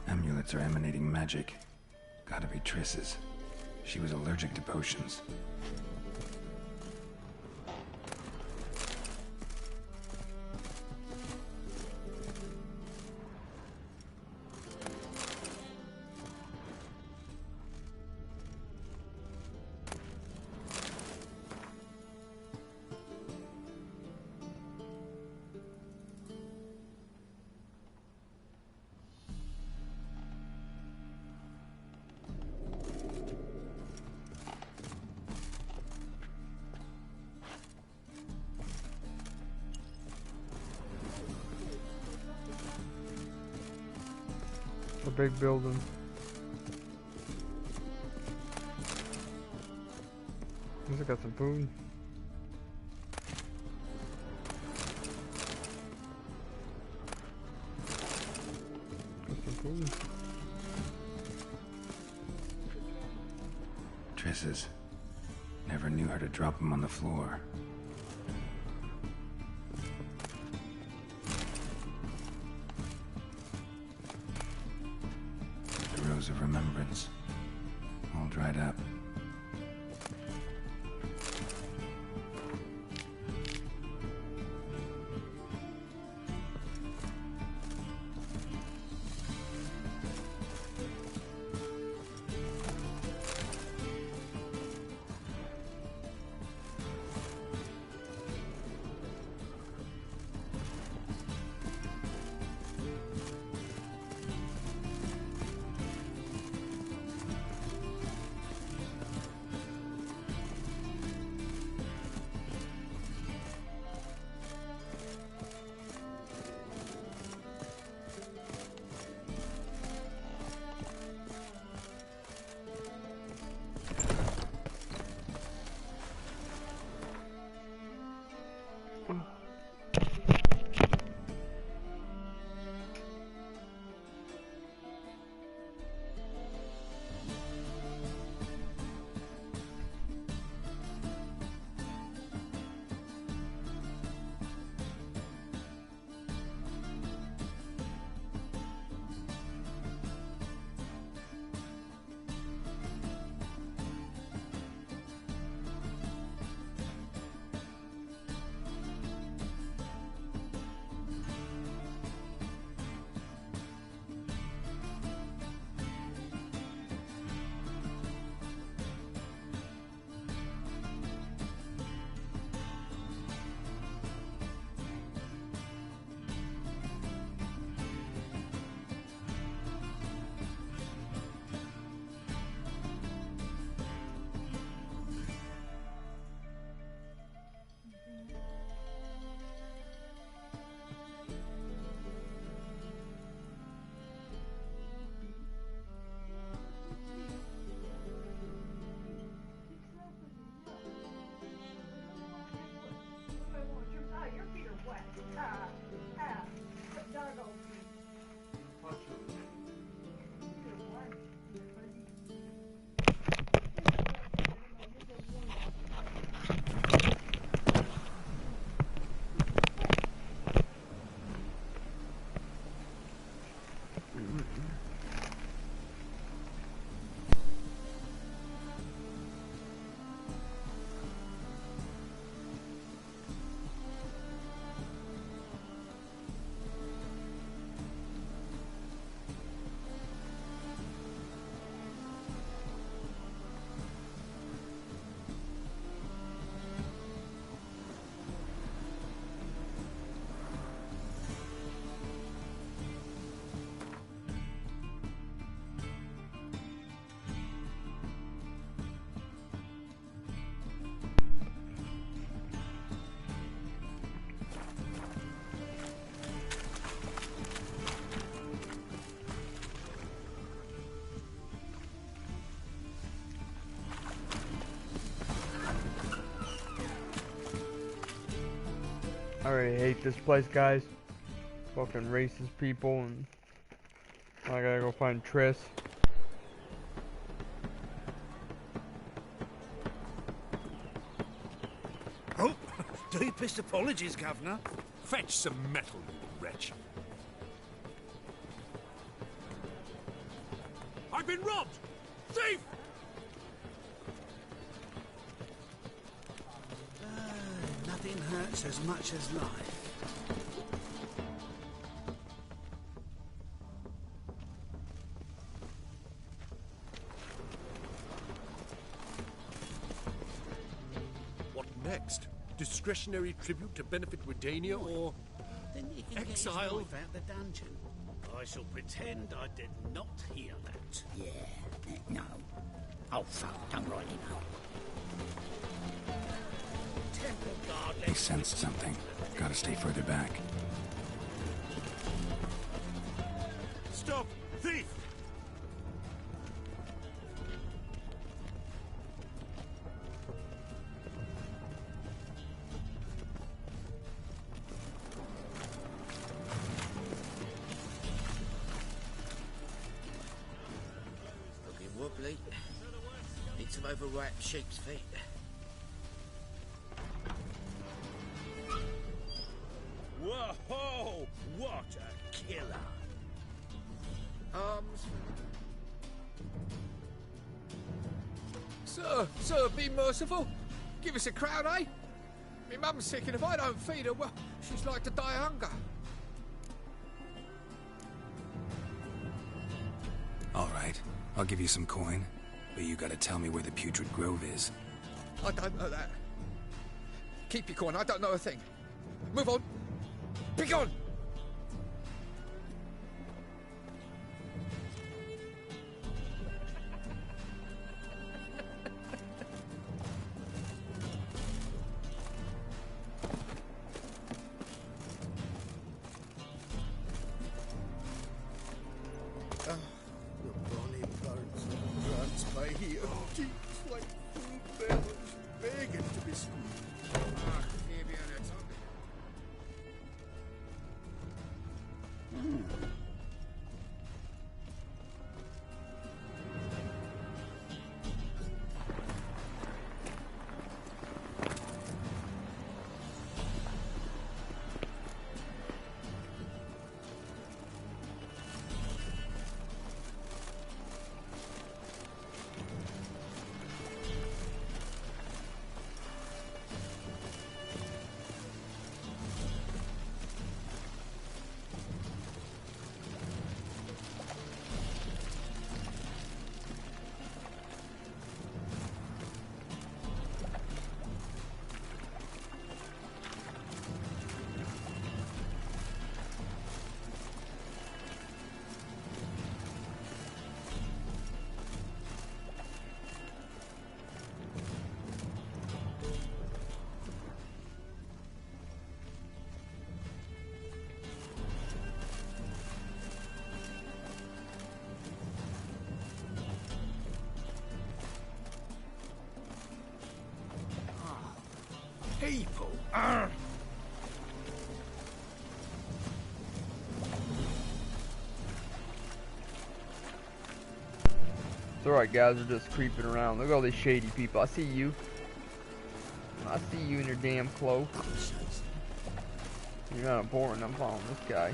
Amulets are emanating magic. Gotta be Triss's. She was allergic to potions. A big building. Looks like got some food. Got some food. Triss's. Never knew her to drop them on the floor. Of remembrance, all dried up. already hate this place, guys. Fucking racist people, and I gotta go find Triss. Oh, deepest apologies, Governor. Fetch some metal, you wretch. I've been robbed! Thief! Nothing hurts as much as life. What next? Discretionary tribute to benefit Redania, or Then you can exile? get his wife out the dungeon. I shall pretend I did not hear that. Yeah, no. Oh, fuck, don't rightly know. Temple guard He sensed something. Gotta stay further back. Stop! Thief! Looking wobbly. Need some overripe sheep's feet. Whoa! What a killer! Arms. Sir, be merciful. Give us a crown, eh? Me mum's sick, and if I don't feed her, well, she's like to die of hunger. All right, I'll give you some coin, but you gotta tell me where the Putrid Grove is. I don't know that. Keep your coin, I don't know a thing. Move on. Be gone! The bonny birds and grants by here, cheeks like full bells, begging to be squeezed. People! It's alright, guys, we're just creeping around. Look at all these shady people. I see you. I see you in your damn cloak. You're not important. I'm following this guy.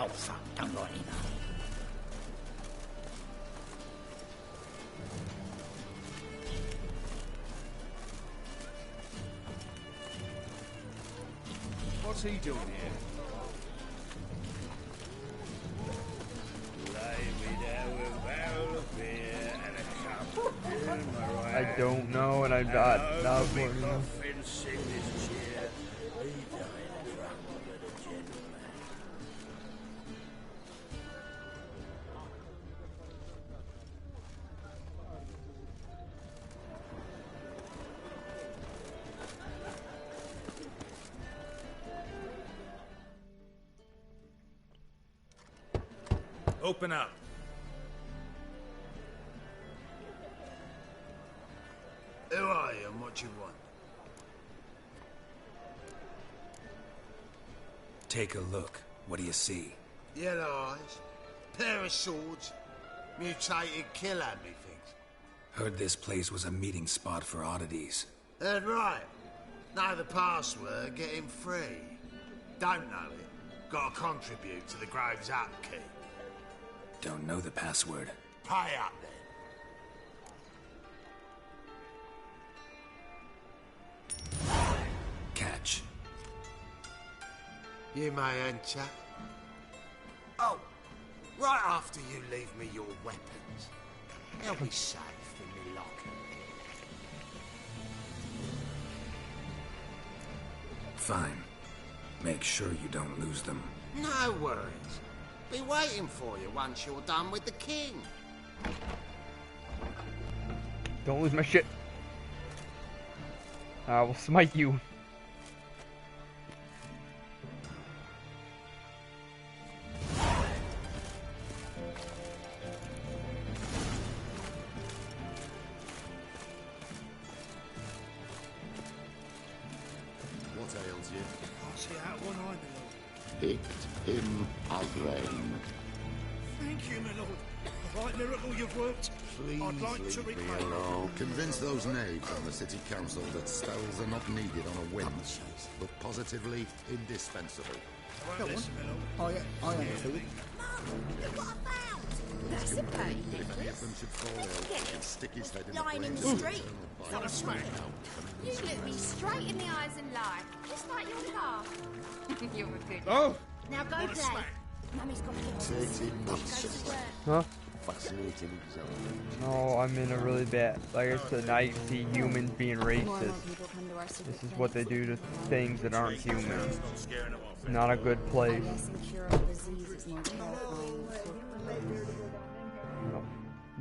Oh, fuck, don't rightly know. What's he doing here? I don't know, and I'm not important enough. Open up. Who are you and what do you want? Take a look. What do you see? Yellow eyes, pair of swords, mutated kill hand, methinks. Heard this place was a meeting spot for oddities. Heard right. Know the password, get him free. Don't know it, gotta contribute to the Grove's upkeep. Don't know the password. Pay up then. Catch. You may enter. Oh, right after you leave me your weapons. They'll be safe in my locker. Fine. Make sure you don't lose them. No worries. Be waiting for you once you're done with the king. Don't lose my shit. I will smite you. What ails you? Can't see out one eye, my lord. Picked him again. Thank you, my lord. A right miracle you've worked. Please I'd like to leave me repay. alone. Convince those knaves on the city council that spells are not needed on a whim, but positively indispensable. I won't listen, my lord. I am food. Look what I found! That's a baby. If any of them should fall ill, he'd stick his head in the Lying in flames the and street. turn on What a smack. You look me straight in the eyes and lie, just like your laugh. You're a good Oh! Now go What a play. smack. Mummy's got to get Fascinating Go to nice. work. Huh? Fascinating example. No, I'm in a really bad. Like I said, now you see humans being More and more racist. people come to our secret This is what they do to things that aren't human. Scaring them off. Not a good I place. guess incurable disease is more terrifying.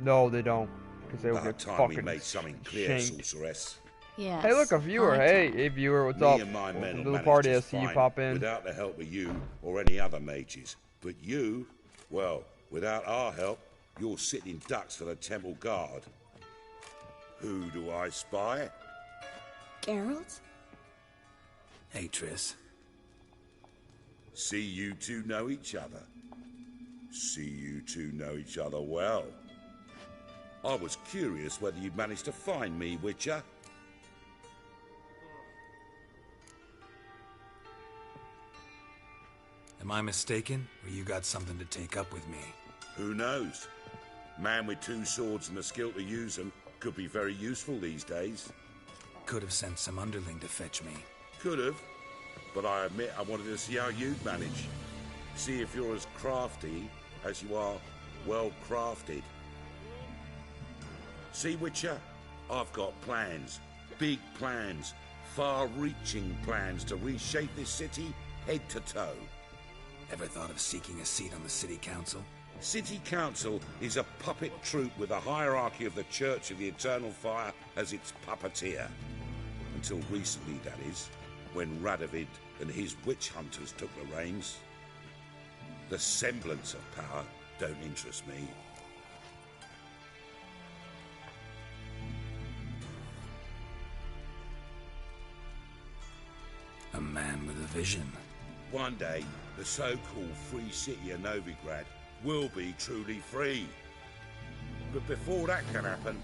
No, they don't. Because they will About get time we fucking made something clear, shanked. sorceress. Yes. Hey, look, a viewer. Hey, viewer, what's Me up? and my men Welcome will to the manage party. I this see you fine pop in. without the help of you or any other mages. But you, well, without our help, you're sitting ducks for the temple guard. Who do I spy? Geralt? Hey, Triss. See you two know each other. See you two know each other well. I was curious whether you'd managed to find me, Witcher. Am I mistaken, or you got something to take up with me? Who knows? Man with two swords and the skill to use them could be very useful these days. Could have sent some underling to fetch me. Could have, but I admit I wanted to see how you'd manage. See if you're as crafty as you are well crafted. See, Witcher, I've got plans. Big plans. Far-reaching plans to reshape this city head to toe. Ever thought of seeking a seat on the city council? City Council is a puppet troupe with a hierarchy of the Church of the Eternal Fire as its puppeteer. Until recently, that is, when Radovid and his witch hunters took the reins. The semblance of power don't interest me. A man with a vision. One day, the so-called free city of Novigrad will be truly free. But before that can happen,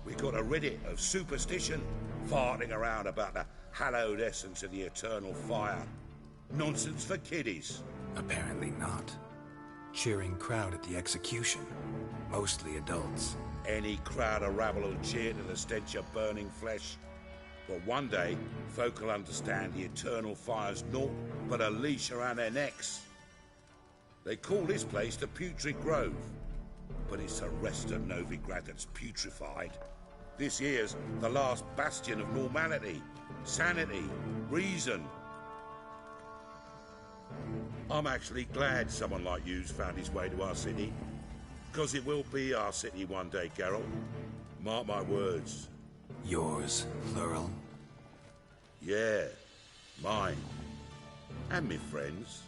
we've got to rid it of superstition, farting around about the hallowed essence of the eternal fire. Nonsense for kiddies. Apparently not. Cheering crowd at the execution. Mostly adults. Any crowd of rabble will cheer to the stench of burning flesh. But one day, folk will understand the eternal fire's naught but a leash around their necks. They call this place the Putrid Grove, but it's the rest of Novigrad that's putrefied. This here's the last bastion of normality, sanity, reason. I'm actually glad someone like you's found his way to our city, because it will be our city one day, Geralt. Mark my words. Yours, plural? Yeah, mine. And me friends.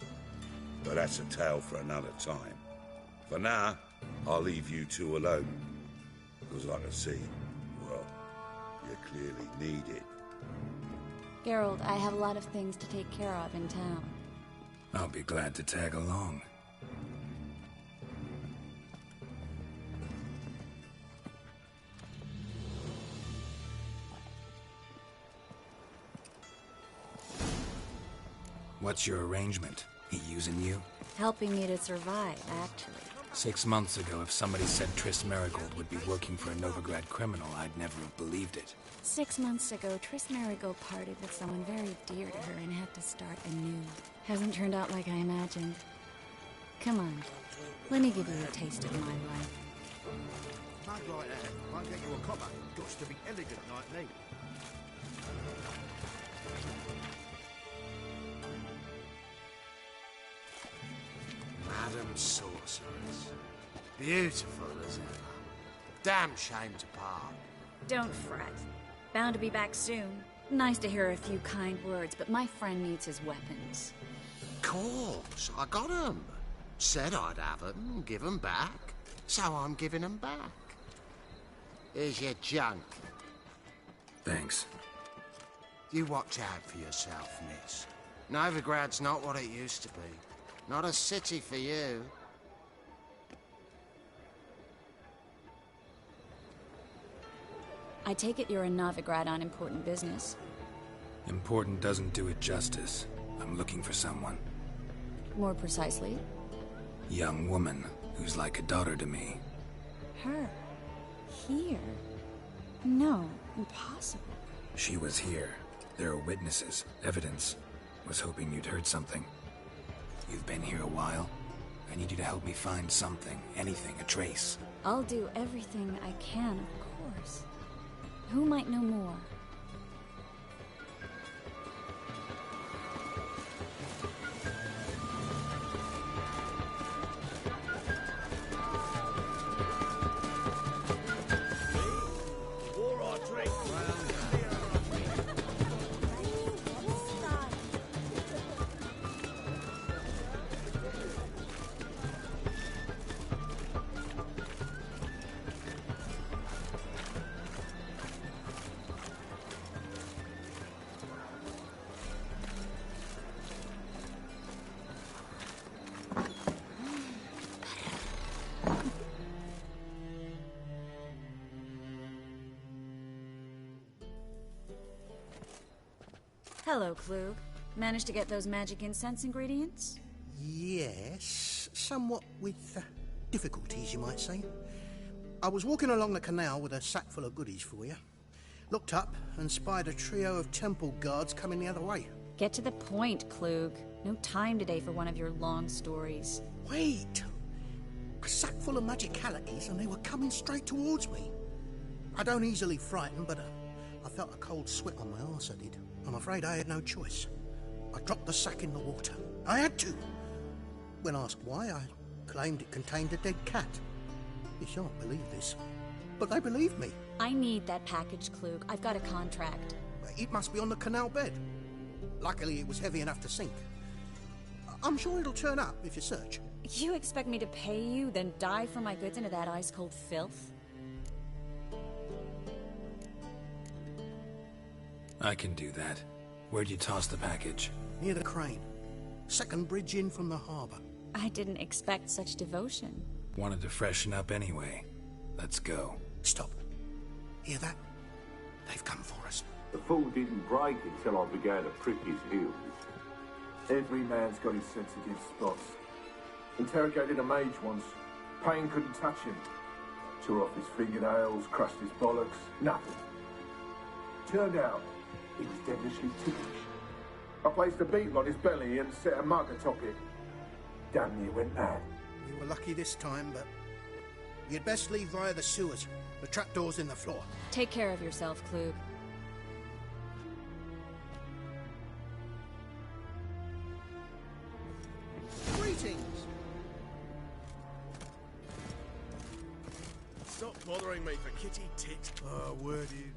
But that's a tale for another time. For now, I'll leave you two alone. Because I can see, well, you clearly need it. Geralt, I have a lot of things to take care of in town. I'll be glad to tag along. What's your arrangement? He using you? Helping me to survive, actually. 6 months ago, if somebody said Triss Merigold would be working for a Novigrad criminal, I'd never have believed it. 6 months ago, Triss Merigold parted with someone very dear to her and had to start anew. Hasn't turned out like I imagined. Come on, let me give you a taste of my life. Mug like that won't get you a copper. Got to be elegant like me. Madam Sorceress. Beautiful as ever. Damn shame to part. Don't fret. Bound to be back soon. Nice to hear a few kind words, but my friend needs his weapons. Course, I got 'em. Said I'd have 'em, give 'em back. So I'm giving 'em back. Here's your junk. Thanks. You watch out for yourself, miss. Novigrad's not what it used to be. Not a city for you. I take it you're in Novigrad on important business. Important doesn't do it justice. I'm looking for someone. More precisely? Young woman who's like a daughter to me. Her? Here? No, impossible. She was here. There are witnesses, evidence. Was hoping you'd heard something. You've been here a while. I need you to help me find something, anything, a trace. I'll do everything I can, of course. Who might know more? Hello, Klug. Managed to get those magic incense ingredients? Yes, somewhat with difficulties, you might say. I was walking along the canal with a sack full of goodies for you. Looked up and spied a trio of temple guards coming the other way. Get to the point, Klug. No time today for one of your long stories. Wait! A sack full of magicalities and they were coming straight towards me. I don't easily frighten, but I felt a cold sweat on my arse, I did. I'm afraid I had no choice. I dropped the sack in the water. I had to. When asked why, I claimed it contained a dead cat. You shan't believe this, but they believed me. I need that package, Klug. I've got a contract. It must be on the canal bed. Luckily, it was heavy enough to sink. I'm sure it'll turn up if you search. You expect me to pay you, then dive for my goods into that ice-cold filth? I can do that. Where'd you toss the package? Near the crane. Second bridge in from the harbour. I didn't expect such devotion. Wanted to freshen up anyway. Let's go. Stop. Hear that? They've come for us. The fool didn't break until I began to prick his heels. Every man's got his sensitive spots. Interrogated a mage once. Pain couldn't touch him. Tore off his fingernails, crushed his bollocks. Nothing. Turned out, he was devilishly ticklish. I placed a beetle on his belly and set a mug atop it. Damn near went mad. We were lucky this time, but you'd best leave via the sewers. The trapdoor's in the floor. Take care of yourself, Klug. Greetings! Stop bothering me for kitty tit. Oh, word you.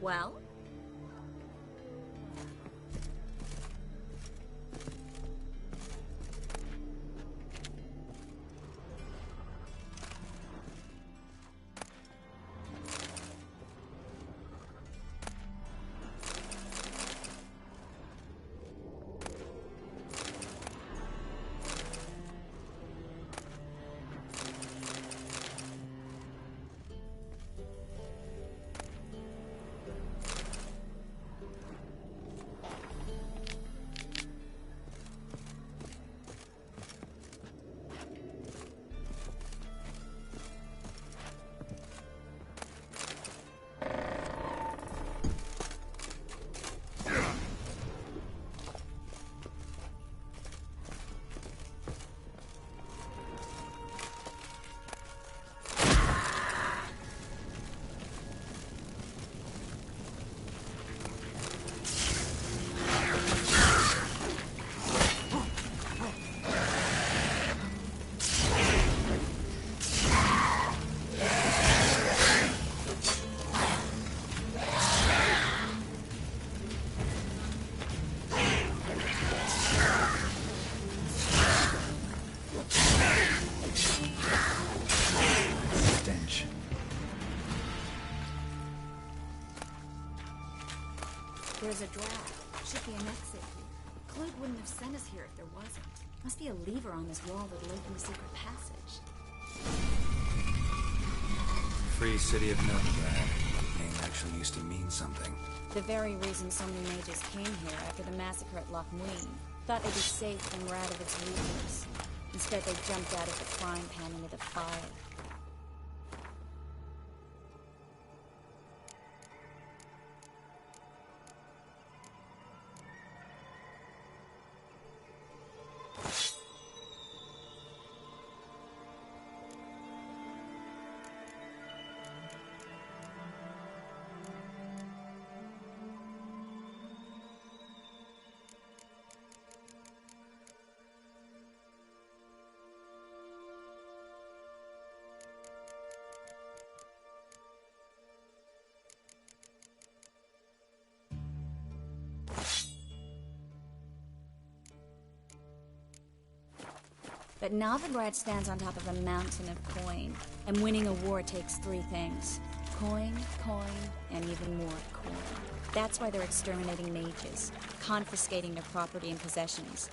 Well? There's a draft. Should be an exit here. Clute wouldn't have sent us here if there wasn't. Must be a lever on this wall that'll open the secret passage. Free City of Novigrad. Name actually used to mean something. The very reason so many mages came here after the massacre at Loch Muin. Thought they'd be safe from Radovic's leaders. Instead, they jumped out of the frying pan into the fire. But Novigrad stands on top of a mountain of coin, and winning a war takes three things. Coin, coin, and even more coin. That's why they're exterminating mages, confiscating their property and possessions.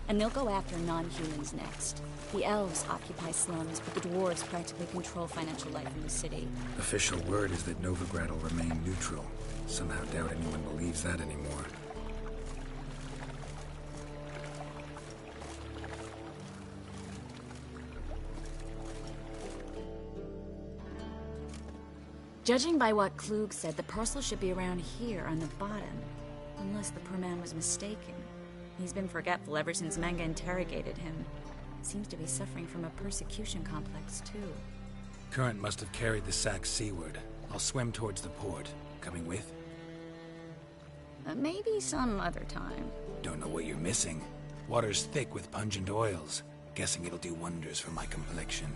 And they'll go after non-humans next. The elves occupy slums, but the dwarves practically control financial life in the city. Official word is that Novigrad will remain neutral. Somehow doubt anyone believes that anymore. Judging by what Klug said, the parcel should be around here on the bottom. Unless the poor man was mistaken. He's been forgetful ever since Manga interrogated him. Seems to be suffering from a persecution complex, too. Current must have carried the sack seaward. I'll swim towards the port. Coming with? Maybe some other time. Don't know what you're missing. Water's thick with pungent oils. Guessing it'll do wonders for my complexion.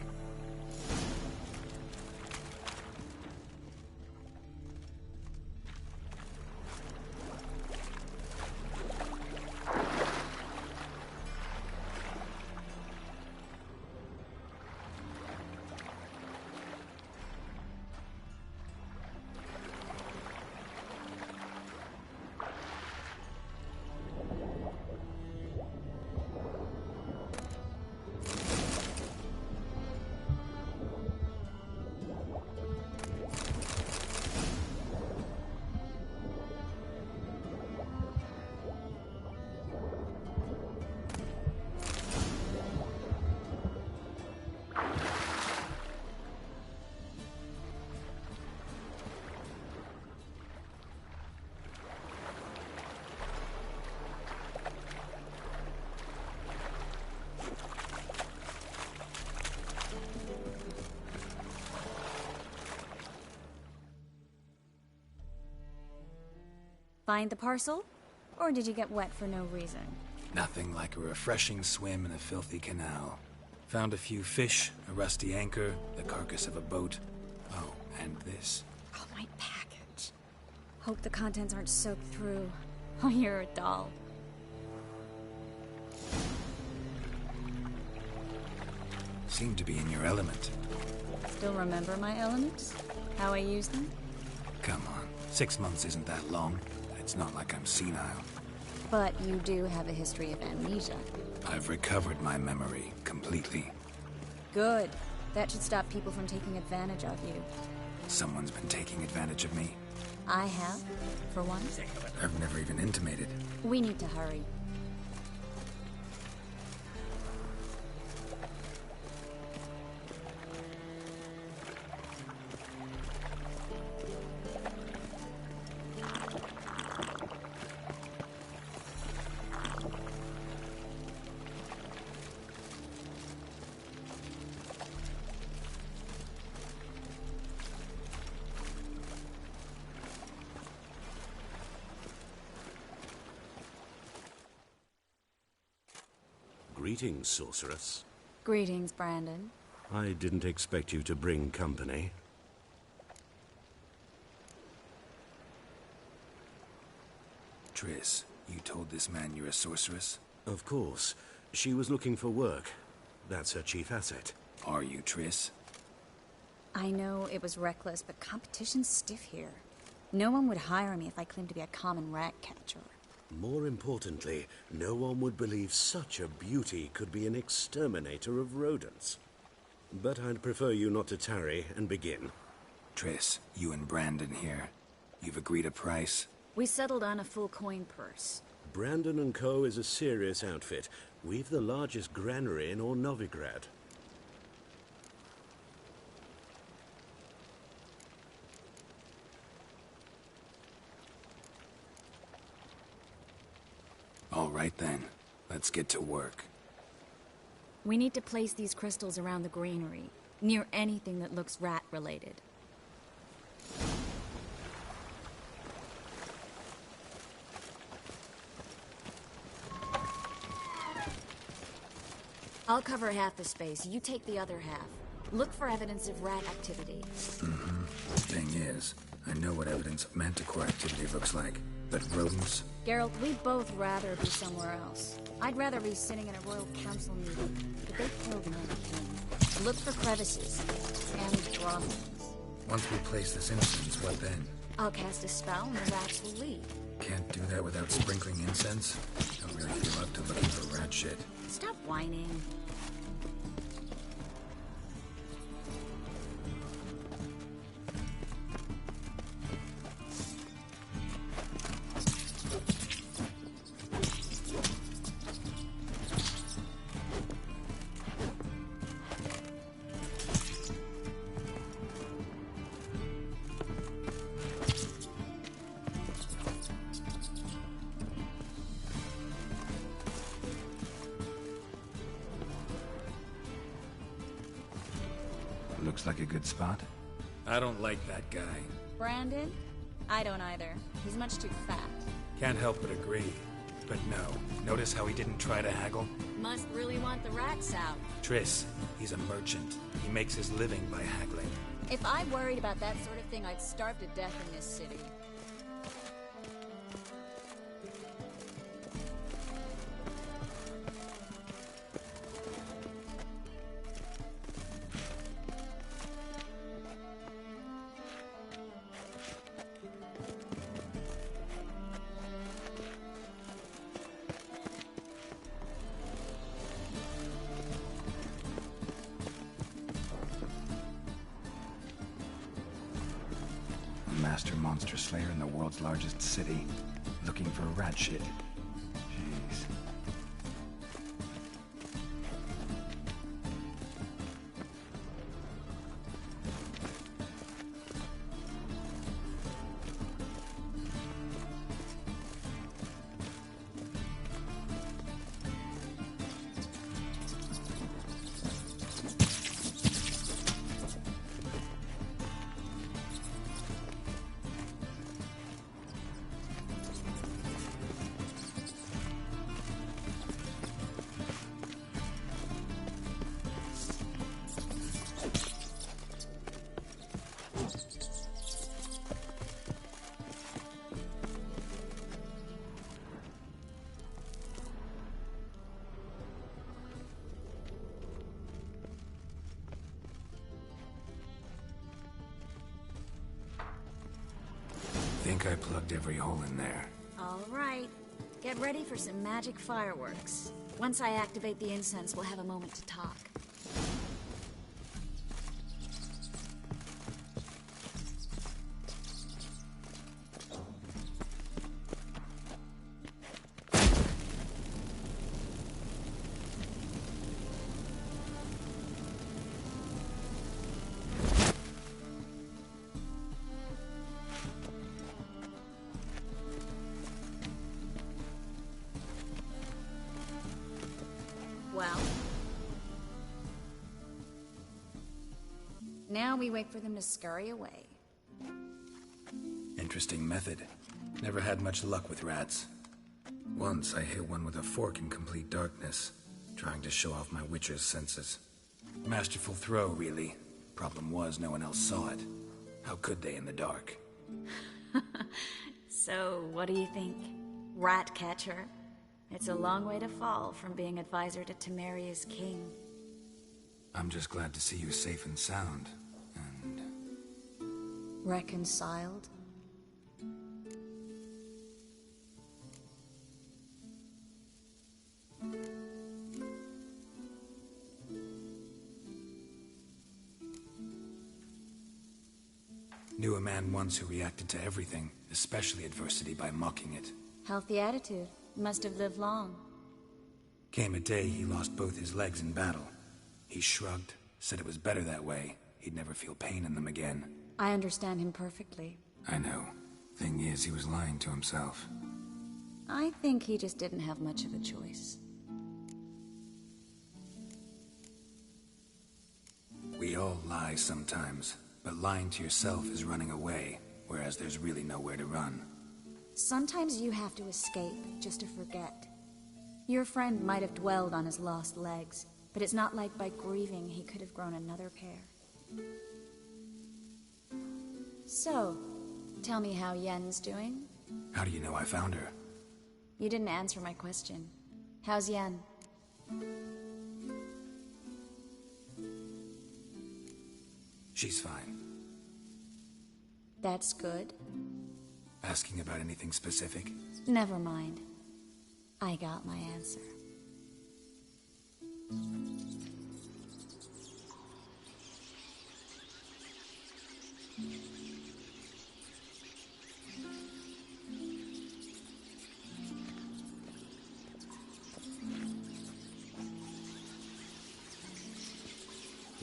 Find the parcel? Or did you get wet for no reason? Nothing like a refreshing swim in a filthy canal. Found a few fish, a rusty anchor, the carcass of a boat. Oh, and this. Oh, my package. Hope the contents aren't soaked through. Oh, you're a doll. Seem to be in your element. Still remember my elements? How I use them? Come on, 6 months isn't that long. It's not like I'm senile. But you do have a history of amnesia. I've recovered my memory completely. Good. That should stop people from taking advantage of you. Someone's been taking advantage of me. I have, for one. I've never even intimated. We need to hurry. Greetings, sorceress. Greetings, Brandon. I didn't expect you to bring company. Triss, you told this man you're a sorceress? Of course. She was looking for work. That's her chief asset. Are you, Triss? I know it was reckless, but competition's stiff here. No one would hire me if I claimed to be a common rat catcher. More importantly, no one would believe such a beauty could be an exterminator of rodents. But I'd prefer you not to tarry and begin. Triss, you and Brandon here. You've agreed a price? We settled on a full coin purse. Brandon & Co. is a serious outfit. We've the largest granary in all Novigrad. All right then, let's get to work. We need to place these crystals around the granary, near anything that looks rat-related. I'll cover half the space, you take the other half. Look for evidence of rat activity. Mm-hmm. Thing is, I know what evidence of manticore activity looks like, but rodents... Geralt, we'd both rather be somewhere else. I'd rather be sitting in a royal council meeting, but they killed my king. Look for crevices, and droppings. Once we place this incense, what then? I'll cast a spell and the rats will leave. Can't do that without sprinkling incense? Don't really feel up to looking for rat shit. Stop whining. Looks like a good spot. I don't like that guy. Brandon? I don't either. He's much too fat. Can't help but agree. But no, notice how he didn't try to haggle? Must really want the rats out. Triss, he's a merchant. He makes his living by haggling. If I worried about that sort of thing, I'd starve to death in this city. Master monster slayer in the world's largest city, looking for rat shit. Jeez. plugged every hole in there. All right. Get ready for some magic fireworks. Once I activate the incense, we'll have a moment to talk. Well, now we wait for them to scurry away. Interesting method. Never had much luck with rats. Once I hit one with a fork in complete darkness, trying to show off my witcher's senses. Masterful throw, really. Problem was, no one else saw it. How could they in the dark? So, what do you think? Rat catcher? It's a long way to fall from being advisor to Temeria's king. I'm just glad to see you safe and sound. And... reconciled? Knew a man once who reacted to everything, especially adversity, by mocking it. Healthy attitude. Must have lived long. Came a day he lost both his legs in battle. He shrugged, said it was better that way. He'd never feel pain in them again. I understand him perfectly. I know. Thing is, he was lying to himself. I think he just didn't have much of a choice. We all lie sometimes, but lying to yourself is running away, whereas there's really nowhere to run. Sometimes you have to escape, just to forget. Your friend might have dwelled on his lost legs, but it's not like by grieving he could have grown another pair. So, tell me how Yen's doing? How do you know I found her? You didn't answer my question. How's Yen? She's fine. That's good. Asking about anything specific? Never mind. I got my answer.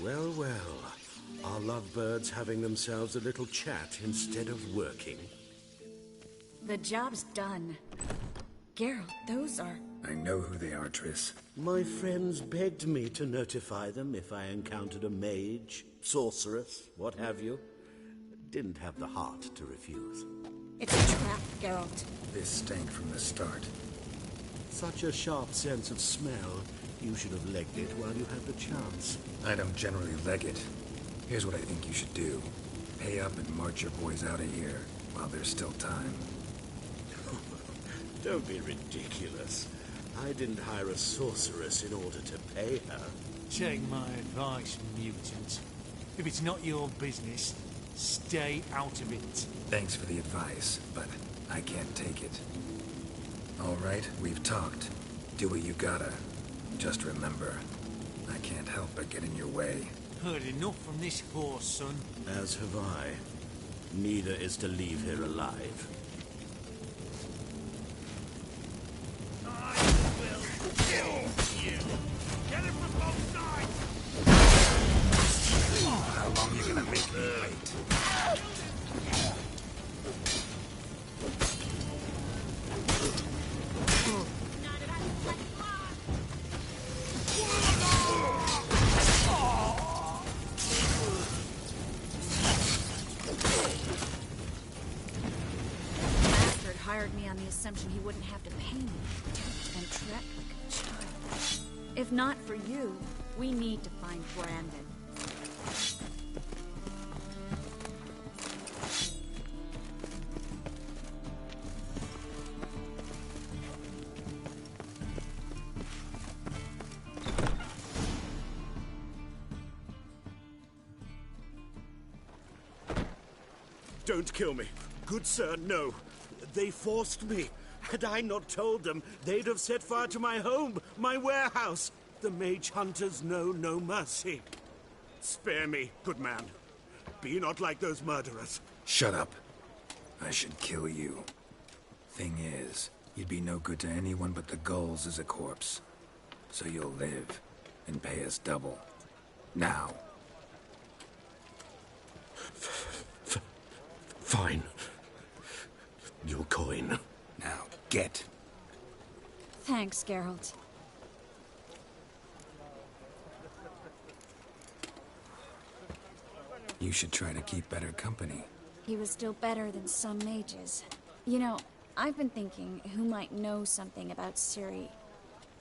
Well, well. Are lovebirds having themselves a little chat instead of working? The job's done. Geralt, those are... I know who they are, Triss. My friends begged me to notify them if I encountered a mage, sorceress, what have you. Didn't have the heart to refuse. It's a trap, Geralt. This stank from the start. Such a sharp sense of smell. You should have legged it while you had the chance. I don't generally leg it. Here's what I think you should do. Pay up and march your boys out of here while there's still time. Don't be ridiculous. I didn't hire a sorceress in order to pay her. Take my advice, mutant. If it's not your business, stay out of it. Thanks for the advice, but I can't take it. All right, we've talked. Do what you gotta. Just remember, I can't help but get in your way. Heard enough from this horse, son. As have I. Neither is to leave here alive. I will kill you. Get him from both sides. Oh, how long are you gonna make me wait? Hired me on the assumption he wouldn't have to pay me, and treat like a child. If not for you, we need to find Brandon. Don't kill me. Good sir, no. They forced me. Had I not told them, they'd have set fire to my home, my warehouse. The mage hunters know no mercy. Spare me, good man. Be not like those murderers. Shut up. I should kill you. Thing is, you'd be no good to anyone but the gulls as a corpse. So you'll live and pay us double. Now. Fine. Your coin. Now, get. Thanks, Geralt. You should try to keep better company. He was still better than some mages. You know, I've been thinking who might know something about Ciri.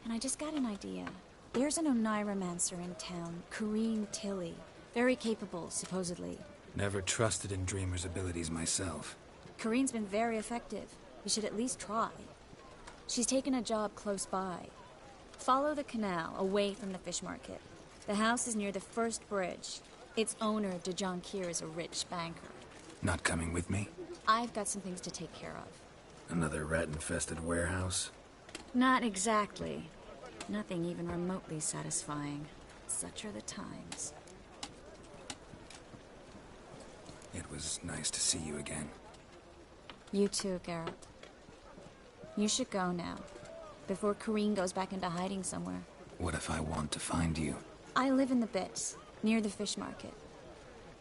And I just got an idea. There's an Oneiromancer in town, Corrine Tilly. Very capable, supposedly. Never trusted in Dreamer's abilities myself. Corrine's been very effective. We should at least try. She's taken a job close by. Follow the canal, away from the fish market. The house is near the first bridge. Its owner, de Jonquier, is a rich banker. Not coming with me? I've got some things to take care of. Another rat-infested warehouse? Not exactly. Nothing even remotely satisfying. Such are the times. It was nice to see you again. You too, Geralt. You should go now, before Corrine goes back into hiding somewhere. What if I want to find you? I live in the Bits, near the fish market.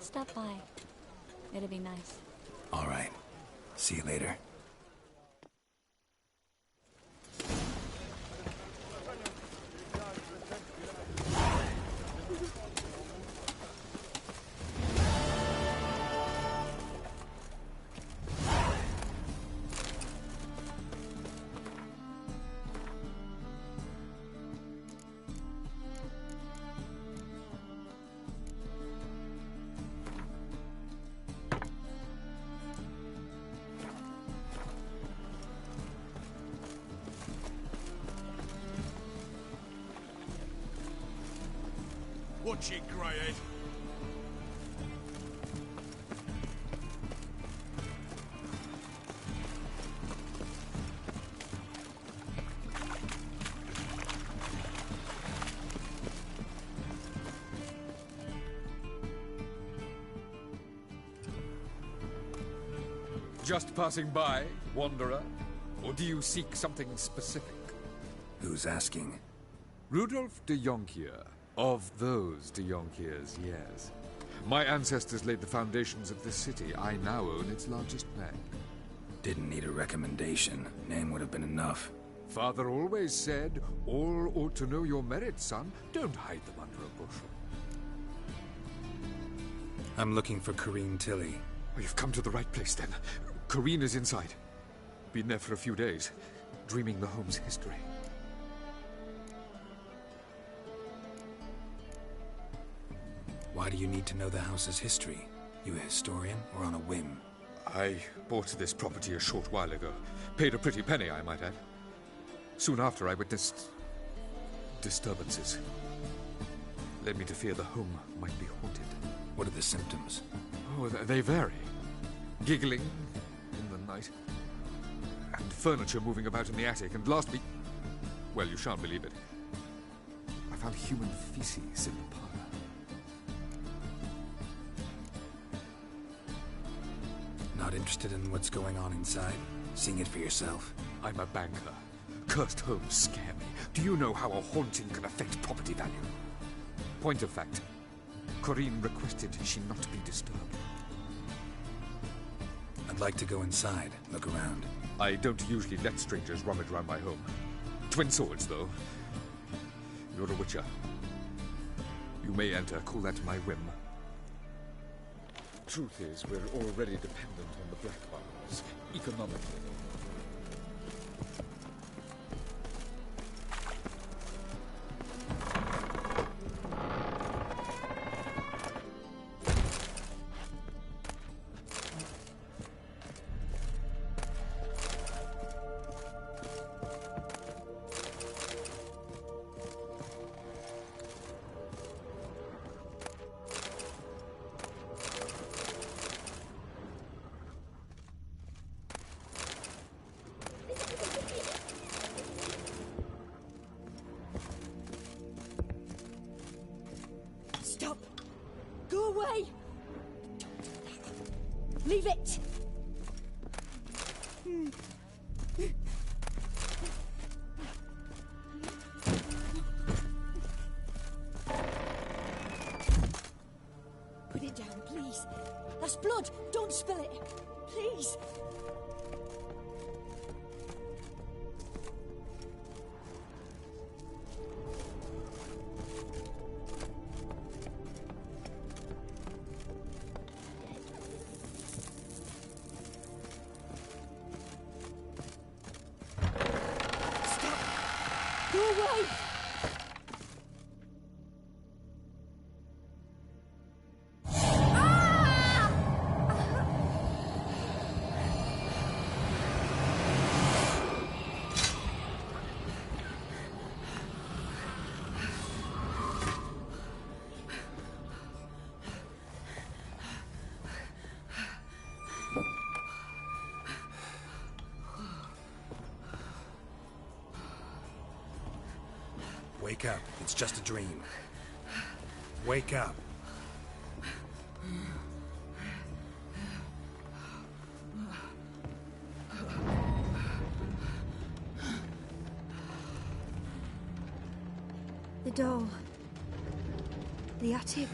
Stop by. It'll be nice. All right. See you later. Watch it, Greyhead. Just passing by, wanderer? Or do you seek something specific? Who's asking? Rudolf de Jonquier. Of those de Jonquiers, yes. My ancestors laid the foundations of this city. I now own its largest bank. Didn't need a recommendation. Name would have been enough. Father always said, all ought to know your merits, son. Don't hide them under a bushel. I'm looking for Corrine Tilly. Oh, you've come to the right place, then. Corrine is inside. Been there for a few days, dreaming the home's history. Why do you need to know the house's history? You a historian or on a whim? I bought this property a short while ago. Paid a pretty penny, I might add. Soon after, I witnessed disturbances. Led me to fear the home might be haunted. What are the symptoms? Oh, they vary. Giggling in the night. And furniture moving about in the attic. And last week... well, you shan't believe it. I found human feces in the parlor. Not interested in what's going on inside? Seeing it for yourself? I'm a banker. Cursed homes scare me. Do you know how a haunting can affect property value? Point of fact, Corrine requested she not be disturbed. I'd like to go inside, look around. I don't usually let strangers rummage around my home. Twin swords, though. You're a witcher. You may enter, call that my whim. Truth is, we're already dependent on the Black Bars, economically. away! Leave it! Put it down, please. That's blood. Don't spill it. Please. Stop. Go away. Wake up. It's just a dream. Wake up. The door. The attic.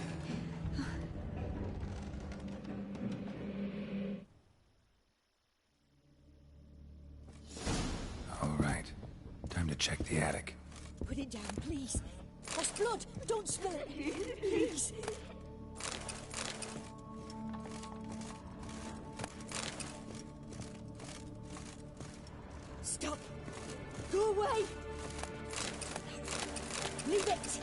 All right. Time to check the attic. Put it down, please. That's blood. Don't spill it. Please. Stop. Go away. Leave it.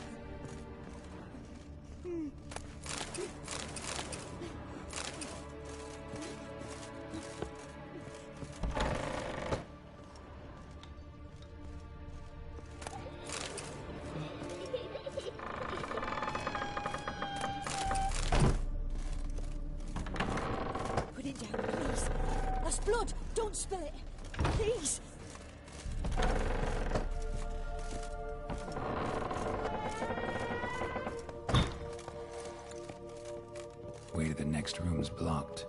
Put it down, please. That's blood. Don't spill it. Please. Way to the next room's blocked.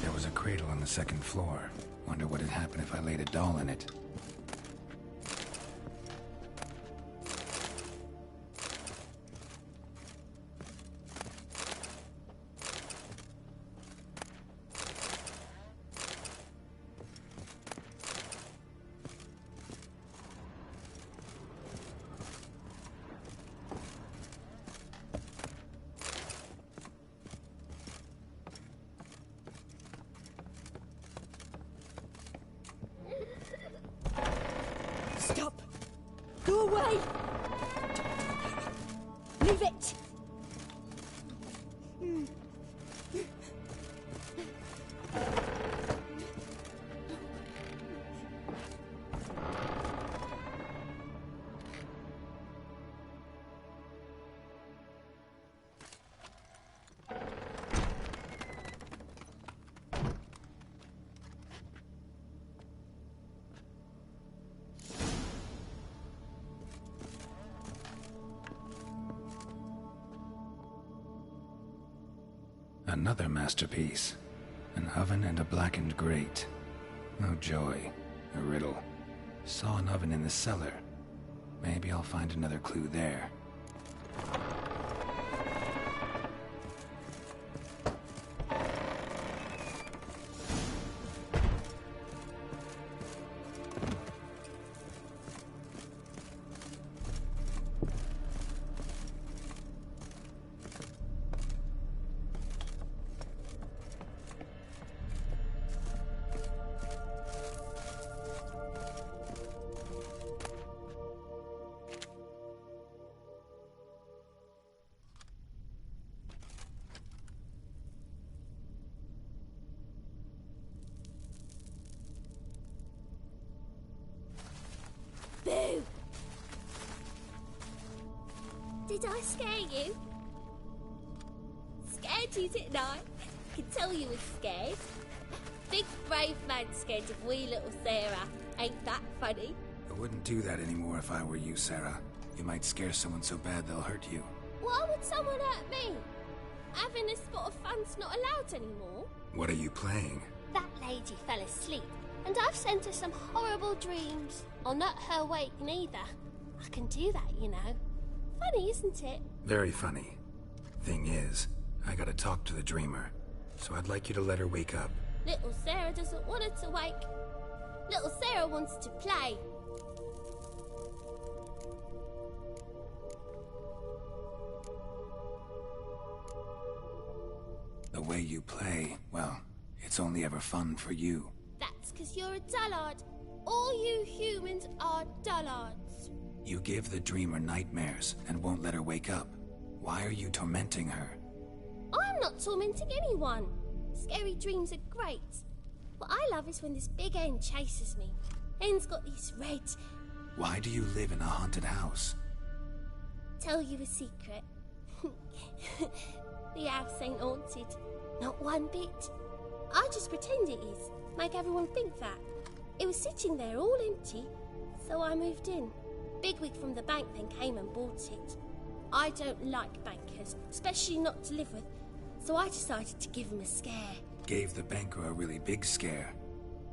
There was a cradle on the second floor. Wonder what had happened if I laid a doll in it. Stop. Go away. Leave it. Another masterpiece. An oven and a blackened grate. Oh joy. A riddle. Saw an oven in the cellar. Maybe I'll find another clue there. I scare you? Scared you, didn't I? I can tell you was scared. Big brave man scared of wee little Sarah. Ain't that funny? I wouldn't do that anymore if I were you, Sarah. You might scare someone so bad they'll hurt you. Why would someone hurt me? Having a spot of fun's not allowed anymore. What are you playing? That lady fell asleep, and I've sent her some horrible dreams. I'll not her wake neither. I can do that, you know. Funny, isn't it? Very funny. Thing is, I gotta talk to the dreamer, so I'd like you to let her wake up. Little Sarah doesn't want her to wake. Little Sarah wants to play. The way you play, well, it's only ever fun for you. That's 'cause you're a dullard. All you humans are dullards. You give the dreamer nightmares and won't let her wake up. Why are you tormenting her? I'm not tormenting anyone. Scary dreams are great. What I love is when this big hen chases me. Hen's got these red... Why do you live in a haunted house? Tell you a secret. The house ain't haunted. Not one bit. I just pretend it is. Make everyone think that. It was sitting there all empty, so I moved in. Bigwig from the bank then came and bought it. I don't like bankers, especially not to live with, so I decided to give him a scare. Gave the banker a really big scare.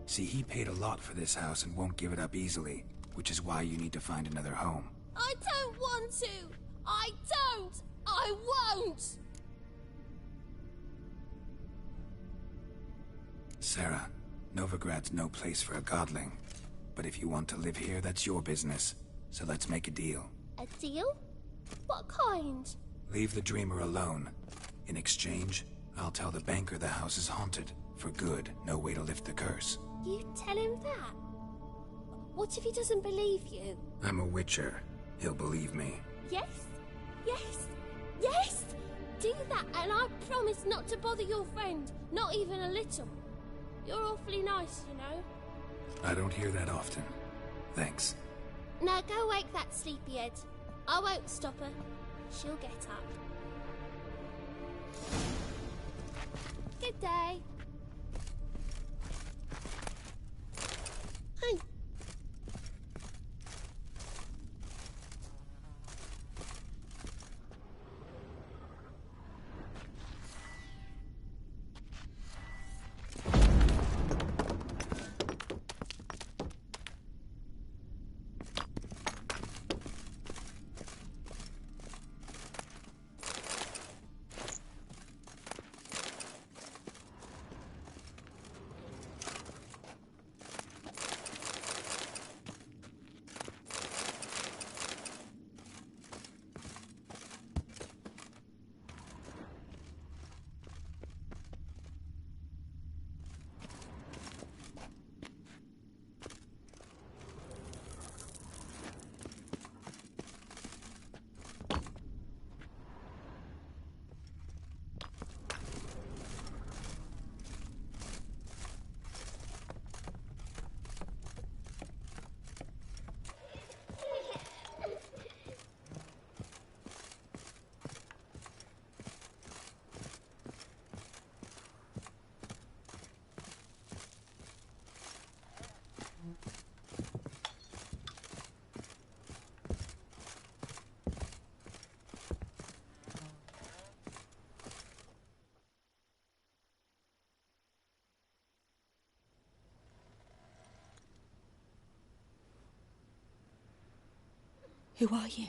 See, he paid a lot for this house and won't give it up easily, which is why you need to find another home. I don't want to! I don't! I won't! Sarah, Novigrad's no place for a godling. But if you want to live here, that's your business. So let's make a deal. A deal? What kind? Leave the dreamer alone. In exchange, I'll tell the banker the house is haunted. For good, no way to lift the curse. You tell him that? What if he doesn't believe you? I'm a witcher. He'll believe me. Yes? Yes? Yes! Do that and I promise not to bother your friend. Not even a little. You're awfully nice, you know. I don't hear that often. Thanks. Now go wake that sleepyhead. I won't stop her. She'll get up. Good day. Hey. Who are you?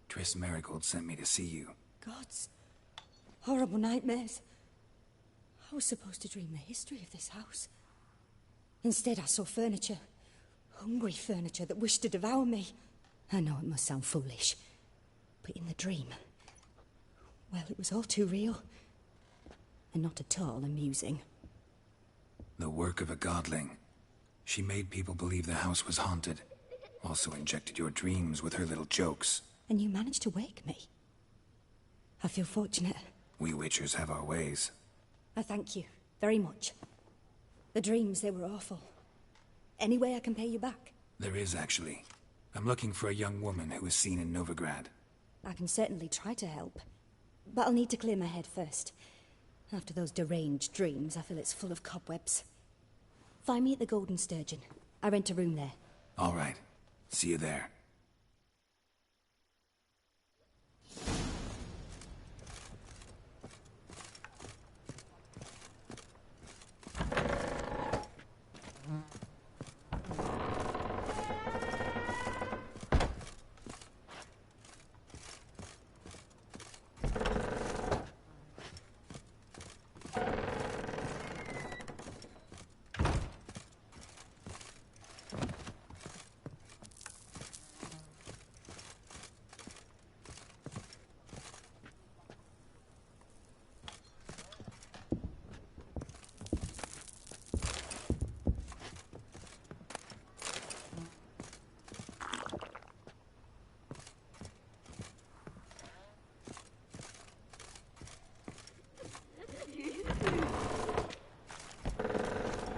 Triss Marigold sent me to see you. Gods. Horrible nightmares. I was supposed to dream the history of this house. Instead, I saw furniture. Hungry furniture that wished to devour me. I know it must sound foolish, but in the dream, well, it was all too real. And not at all amusing. The work of a godling. She made people believe the house was haunted. Also injected your dreams with her little jokes. And you managed to wake me. I feel fortunate. We witchers have our ways. I thank you very much. The dreams, they were awful. Any way I can pay you back? There is, actually. I'm looking for a young woman who was seen in Novigrad. I can certainly try to help. But I'll need to clear my head first. After those deranged dreams, I feel it's full of cobwebs. Find me at the Golden Sturgeon. I rent a room there. All right. See you there.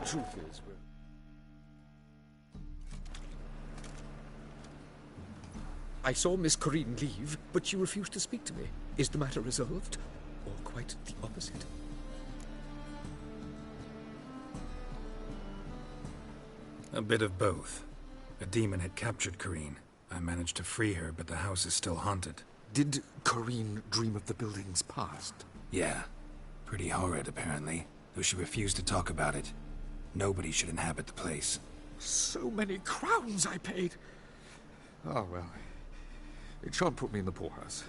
Truth is, I saw Miss Corinne leave, but she refused to speak to me. Is the matter resolved? Or quite the opposite? A bit of both. A demon had captured Corinne. I managed to free her, but the house is still haunted. Did Corinne dream of the building's past? Yeah. Pretty horrid, apparently, though she refused to talk about it. Nobody should inhabit the place. So many crowns I paid. Oh, well. It shan't put me in the poorhouse.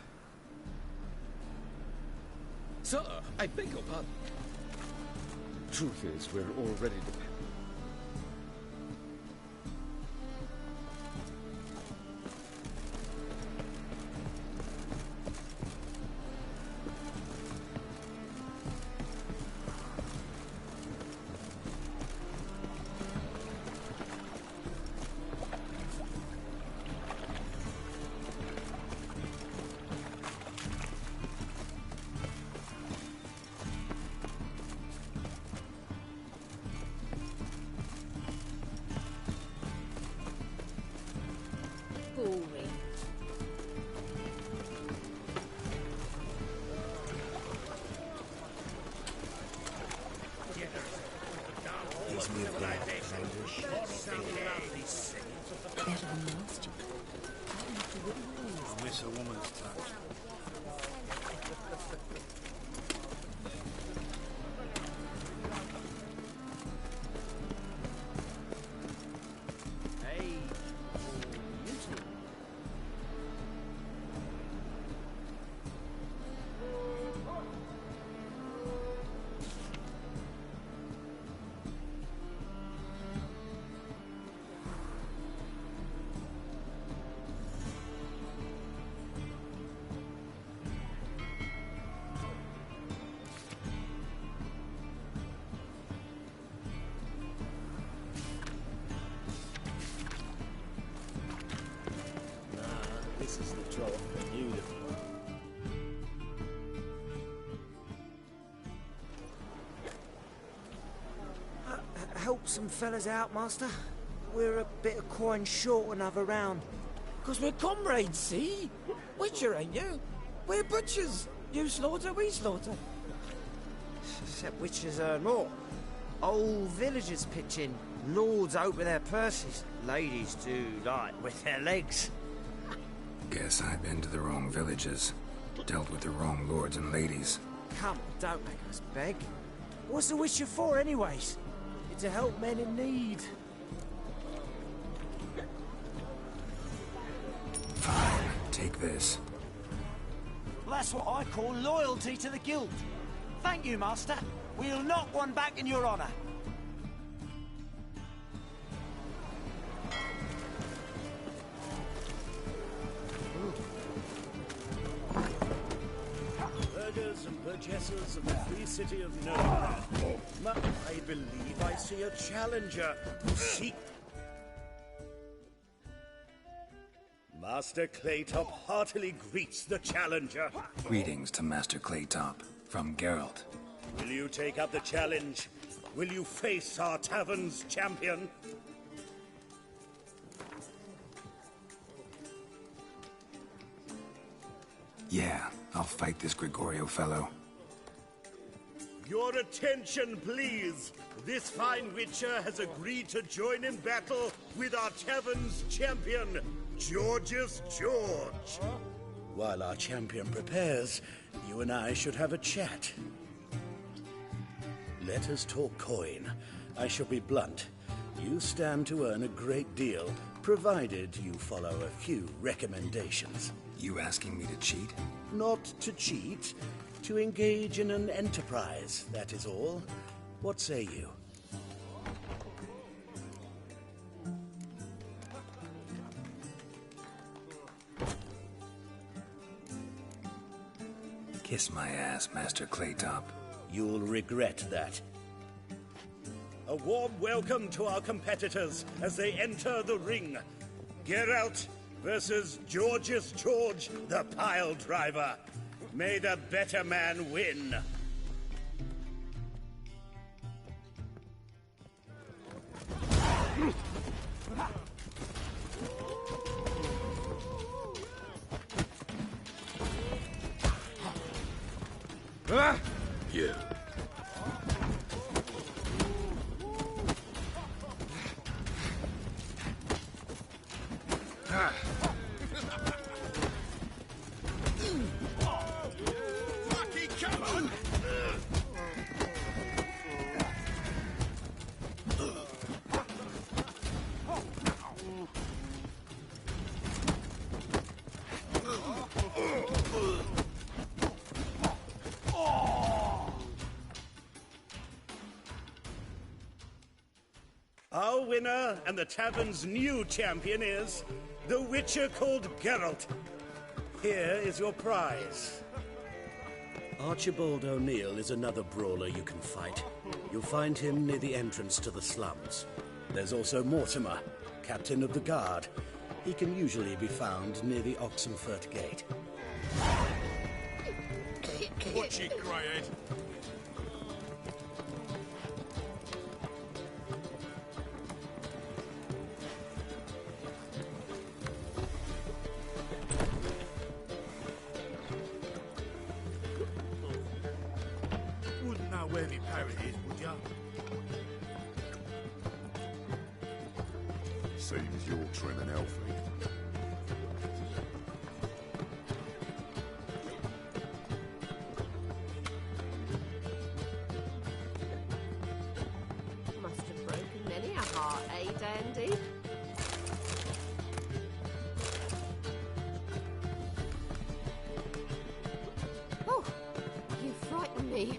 Sir, I beg your pardon. Truth is, we're already dependent. Miss a woman's touch. Hey, you two. This is the drop. Beautiful. Help some fellas out, Master. We're a bit of coin short another round. 'Cause we're comrades, see? Witcher, ain't you? We're butchers. You slaughter, we slaughter. Except witchers earn more. Old villagers pitch in. Lords out with their purses. Ladies do light with their legs. Guess I've been to the wrong villages. Dealt with the wrong lords and ladies. Come, don't make us beg. What's the Witcher for, anyways? It's to help men in need. Fine, take this. That's what I call loyalty to the guild. Thank you, Master. We'll knock one back in your honour. Burghers and burgesses of the free city of Novigrad. I believe I see a challenger. Seek. Master Claytop heartily greets the challenger. Greetings to Master Claytop, from Geralt. Will you take up the challenge? Will you face our tavern's champion? Yeah, I'll fight this Gregorio fellow. Your attention, please. This fine witcher has agreed to join in battle with our tavern's champion, George's George. While our champion prepares, you and I should have a chat. Let us talk coin. I shall be blunt. You stand to earn a great deal, provided you follow a few recommendations. You asking me to cheat? Not to cheat, to engage in an enterprise, that is all. What say you? Kiss my ass, Master Claytop. You'll regret that. A warm welcome to our competitors as they enter the ring. Geralt versus George's George, the pile driver. May the better man win. Yeah. Lucky, come on! Our winner and the tavern's new champion is the witcher called Geralt. Here is your prize. Archibald O'Neill is another brawler you can fight. You'll find him near the entrance to the slums. There's also Mortimer, captain of the guard. He can usually be found near the Oxenfurt Gate. Watch it, Greyhead. Wouldn't know where my parrot is, would ya? Seems you're trim and healthy. Must have broken many a heart, eh, Dandy? Oh, you frightened me.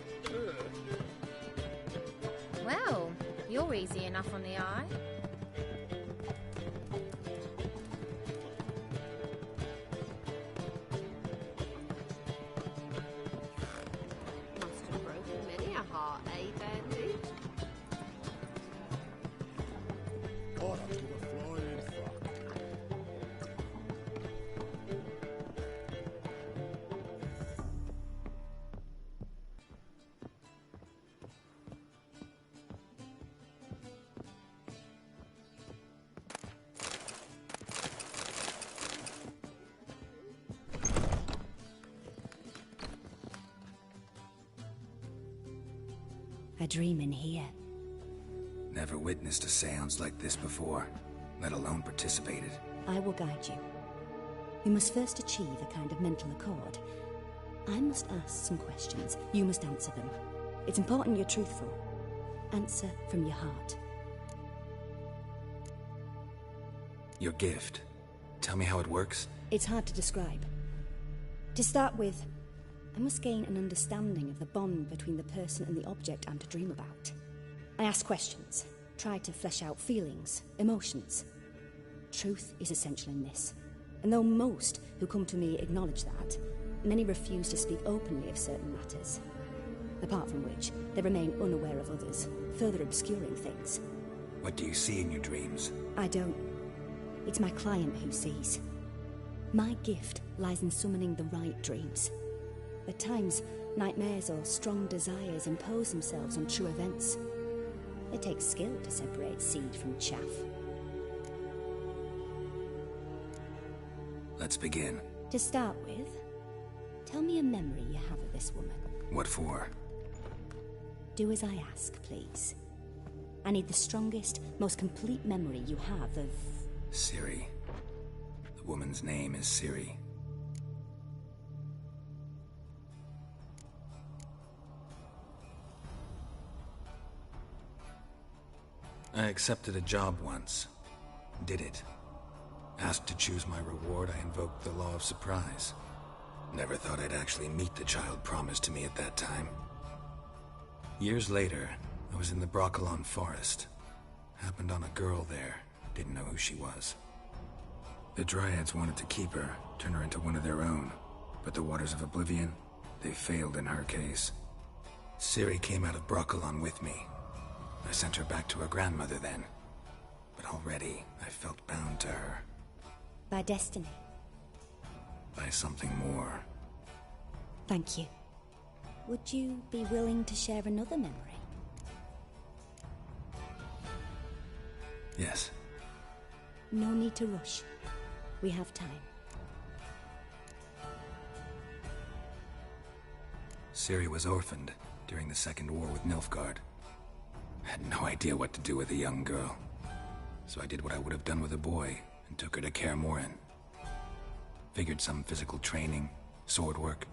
Well, you're easy enough on the eye. Must have broken many a heart, eh, Dandy? God, I'll give a flying fuck. A dream in here. Never witnessed a seance like this before, let alone participated. I will guide you. You must first achieve a kind of mental accord. I must ask some questions. You must answer them. It's important you're truthful. Answer from your heart. Your gift. Tell me how it works. It's hard to describe. To start with, I must gain an understanding of the bond between the person and the object I'm to dream about. I ask questions, try to flesh out feelings, emotions. Truth is essential in this, and though most who come to me acknowledge that, many refuse to speak openly of certain matters. Apart from which, they remain unaware of others, further obscuring things. What do you see in your dreams? I don't. It's my client who sees. My gift lies in summoning the right dreams. At times, nightmares or strong desires impose themselves on true events. It takes skill to separate seed from chaff. Let's begin. To start with, Tell me a memory you have of this woman. What for? Do as I ask, please. I need the strongest, most complete memory you have of... Ciri. The woman's name is Ciri. I accepted a job once. Did it. Asked to choose my reward, I invoked the law of surprise. Never thought I'd actually meet the child promised to me at that time. Years later, I was in the Broccolon forest. Happened on a girl there. Didn't know who she was. The Dryads wanted to keep her, turn her into one of their own. But the Waters of Oblivion, they failed in her case. Ciri came out of Broccolon with me. I sent her back to her grandmother then. But already, I felt bound to her. By destiny. By something more. Thank you. Would you be willing to share another memory? Yes. No need to rush. We have time. Ciri was orphaned during the Second War with Nilfgaard. Had no idea what to do with a young girl. So I did what I would have done with a boy and took her to Kaer Morhen. Figured some physical training, sword work,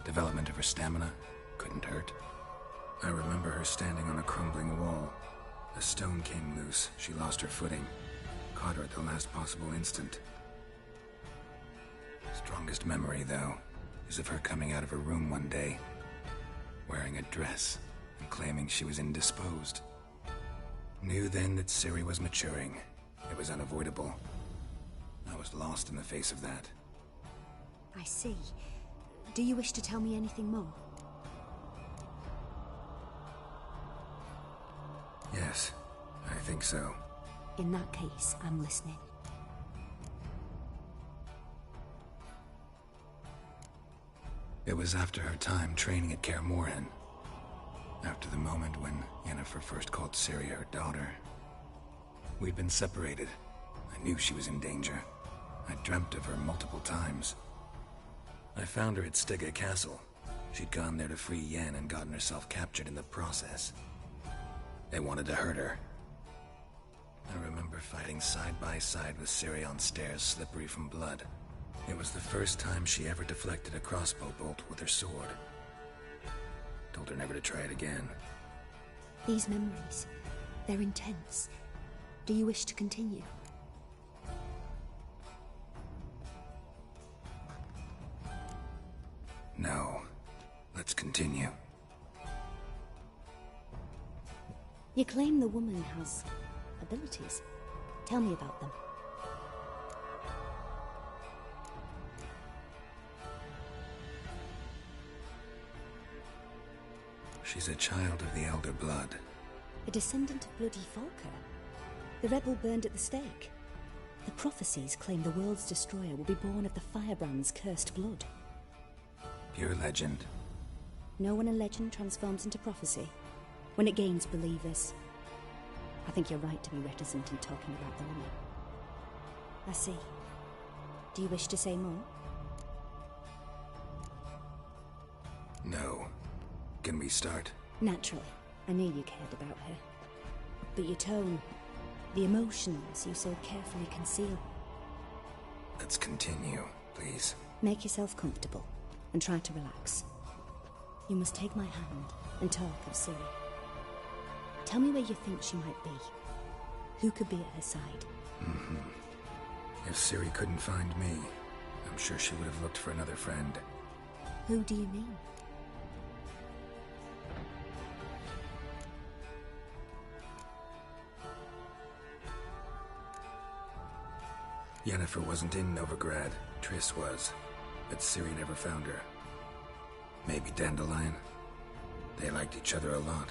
development of her stamina couldn't hurt. I remember her standing on a crumbling wall. A stone came loose, she lost her footing. Caught her at the last possible instant. Strongest memory, though, is of her coming out of her room one day, wearing a dress and claiming she was indisposed. Knew then that Ciri was maturing. It was unavoidable. I was lost in the face of that. I see. Do you wish to tell me anything more? Yes, I think so. In that case, I'm listening. It was after her time training at Kaer Morhen. After the moment when Yennefer first called Ciri her daughter. We'd been separated. I knew she was in danger. I dreamt of her multiple times. I found her at Stygga Castle. She'd gone there to free Yen and gotten herself captured in the process. They wanted to hurt her. I remember fighting side by side with Ciri on stairs slippery from blood. It was the first time she ever deflected a crossbow bolt with her sword. Told her never to try it again. These memories, they're intense. Do you wish to continue? No. Let's continue. You claim the woman has abilities. Tell me about them. She's a child of the Elder Blood. A descendant of bloody Falker. The rebel burned at the stake. The prophecies claim the world's destroyer will be born of the Firebrand's cursed blood. Pure legend. Know when a legend transforms into prophecy? When it gains believers. I think you're right to be reticent in talking about the woman. I see. Do you wish to say more? No. Can we start? Naturally. I knew you cared about her. But your tone, the emotions you so carefully conceal. Let's continue, please. Make yourself comfortable and try to relax. You must take my hand and talk of Ciri. Tell me where you think she might be. Who could be at her side? If Ciri couldn't find me, I'm sure she would have looked for another friend. Who do you mean? Yennefer wasn't in Novigrad. Triss was. But Ciri never found her. Maybe Dandelion? They liked each other a lot.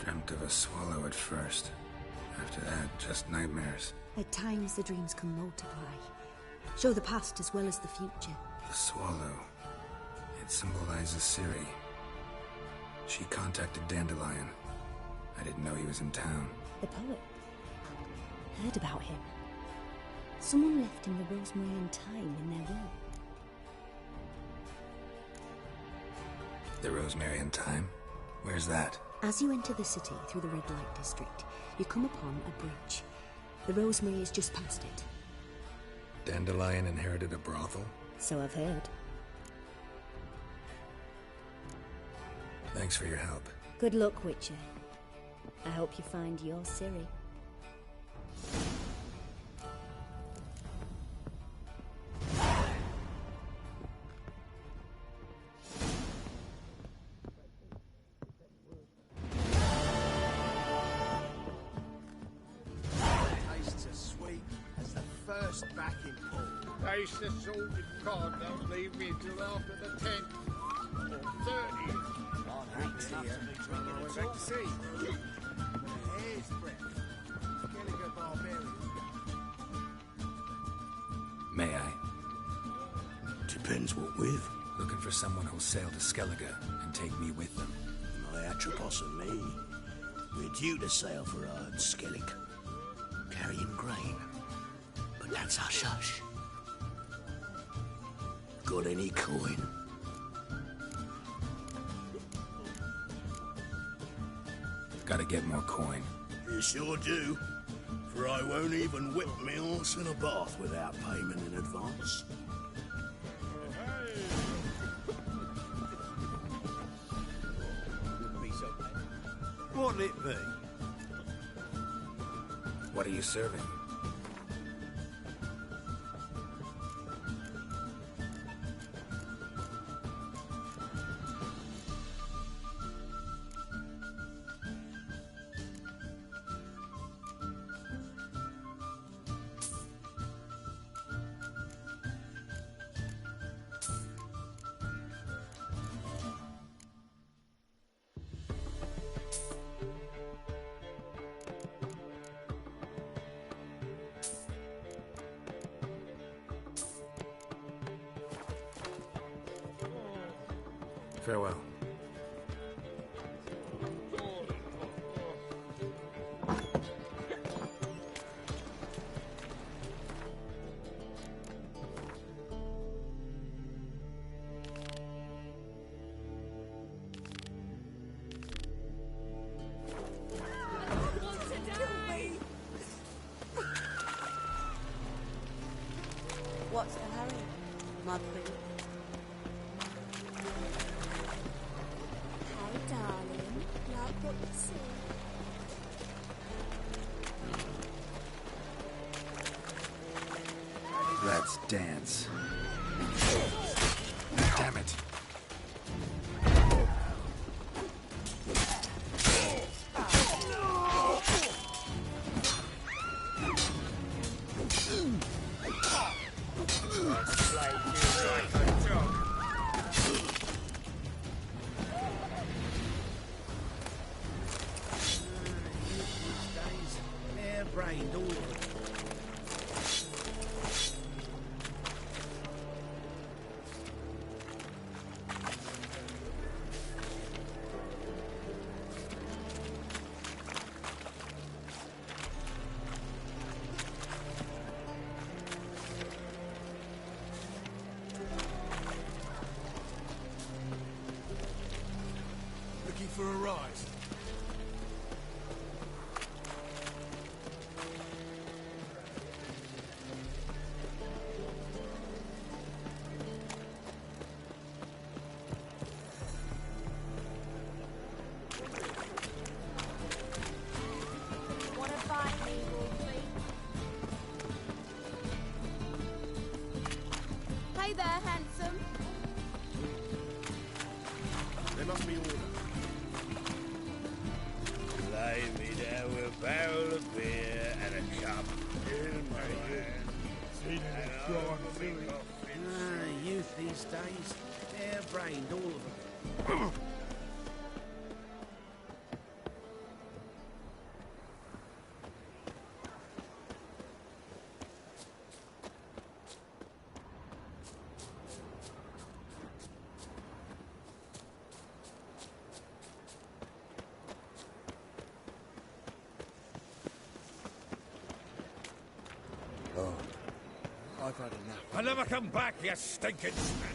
Dreamt of a swallow at first. After that, just nightmares. At times, the dreams can multiply. Show the past as well as the future. The swallow. It symbolizes Ciri. She contacted Dandelion. I didn't know he was in town. The poet. Heard about him. Someone left him the rosemary and thyme in their will. The rosemary and thyme? Where's that? As you enter the city through the red light district, you come upon a bridge. The rosemary is just past it. Dandelion inherited a brothel? So I've heard. Thanks for your help. Good luck, Witcher. I hope you find your Ciri. Tastes as sweet as the first backing pull. Taste the salted cod, don't leave me till after the 10th or 30th. Thanks here. I went back to sea. A hair's breadth. Skellige barbarian. May I? Depends what with. Looking for someone who'll sail to Skellige and take me with them. My Atropos and me. We're due to sail for Skellig, carrying grain. But that's hush-hush. Got any coin? Gotta get more coin. You sure do. For I won't even whip me horse in a bath without payment in advance. What'll it be? What are you serving? Farewell. What's the hurry, my prince? Hey, darling. Like what you see. Let's dance. Damn it. Hair-brained, all of them. Looking for a rise. Wanna buy me, Wolfie? Hey there, handsome. There must be order. Lay me down with a barrel of beer and a cup in my hand. And I'll be coughing. Youth these days. Hair-brained, all of them. I've had enough. I'll never come back, you stinking snap.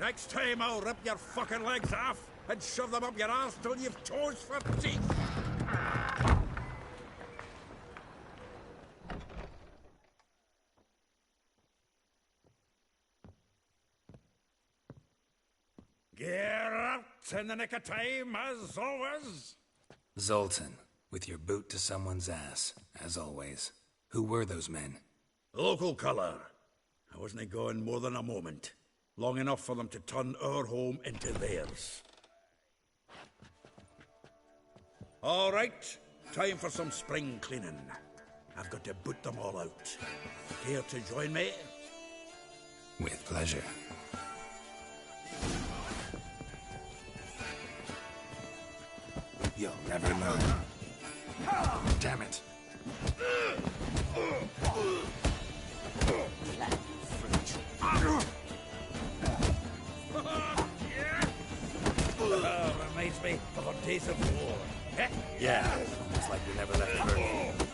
Next time I'll rip your fucking legs off and shove them up your arse till you've toes for teeth. Get out in the nick of time, as always. Zoltan, with your boot to someone's ass, as always. Who were those men? Local colour. I wasn't going more than a moment. Long enough for them to turn our home into theirs. All right, time for some spring cleaning. I've got to boot them all out. Care to join me? With pleasure. You'll never learn. Damn it. Reminds me of our days of war. Yeah, almost like we never left Earth.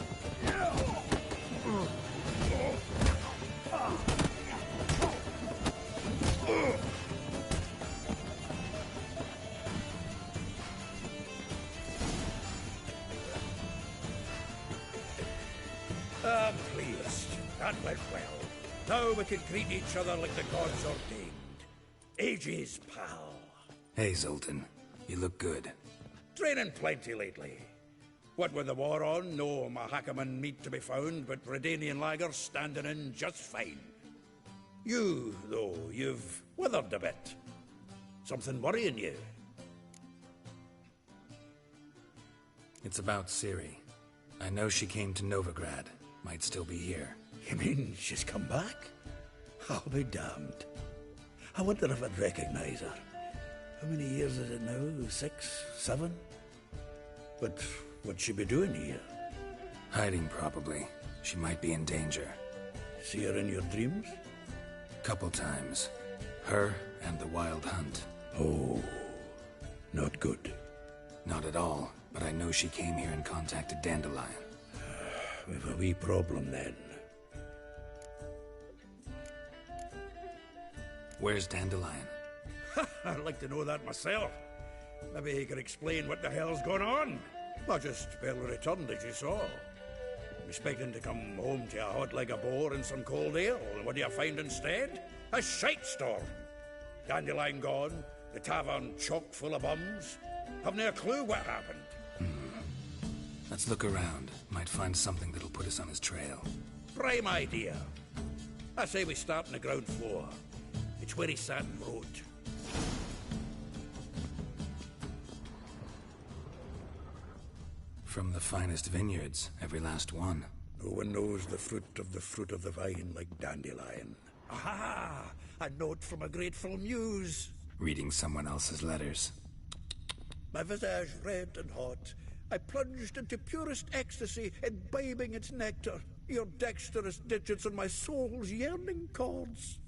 I'm pleased. That went well. Now we can greet each other like the gods ordained. Ages, pal. Hey, Zoltan. You look good. Training plenty lately. What with the war on, no Mahakaman meat to be found, but Redanian lagers standing in just fine. You, though, you've withered a bit. Something worrying you? It's about Ciri. I know she came to Novigrad. Might still be here. You mean she's come back? I'll be damned. I wonder if I'd recognize her. How many years is it now? 6, 7? But what'd she be doing here? Hiding, probably. She might be in danger. See her in your dreams? Couple times. Her and the Wild Hunt. Oh, not good. Not at all, but I know she came here and contacted Dandelion. We've a wee problem then. Where's Dandelion? I'd like to know that myself. Maybe he could explain what the hell's going on. I just barely returned, as you saw. I'm expecting to come home to a hot leg of boar and some cold ale, and what do you find instead? A shite storm. Dandelion gone, the tavern chock full of bums. Have no clue what happened. Let's look around. Might find something that'll put us on his trail. Prime idea. I say we start on the ground floor. It's where he sat and wrote. From the finest vineyards, every last one. No one knows the fruit of the vine like Dandelion. Aha! A note from a grateful muse. Reading someone else's letters. My visage red and hot, I plunged into purest ecstasy, imbibing its nectar. Your dexterous digits on my soul's yearning chords.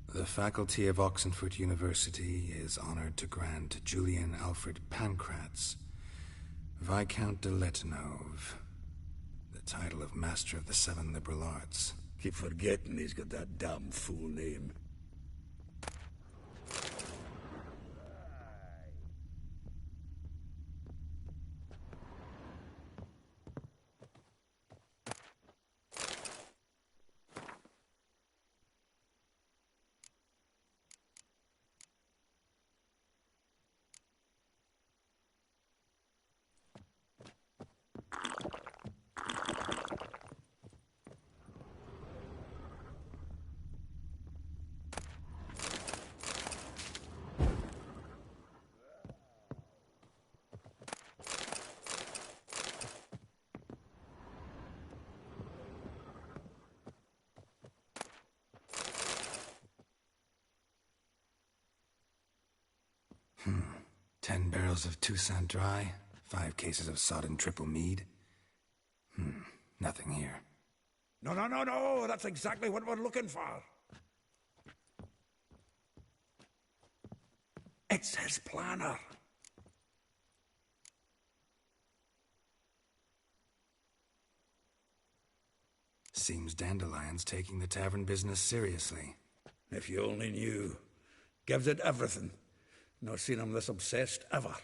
The faculty of Oxenford University is honored to grant Julian Alfred Pancratz, Viscount de Letonov, the title of Master of the Seven Liberal Arts. Keep forgetting he's got that damn fool name. Hmm. 10 barrels of Toussaint Dry, 5 cases of sodden triple mead. Nothing here. No, that's exactly what we're looking for. It's his planner. Seems Dandelion's taking the tavern business seriously. If you only knew. Gives it everything. Not seen him this obsessed ever.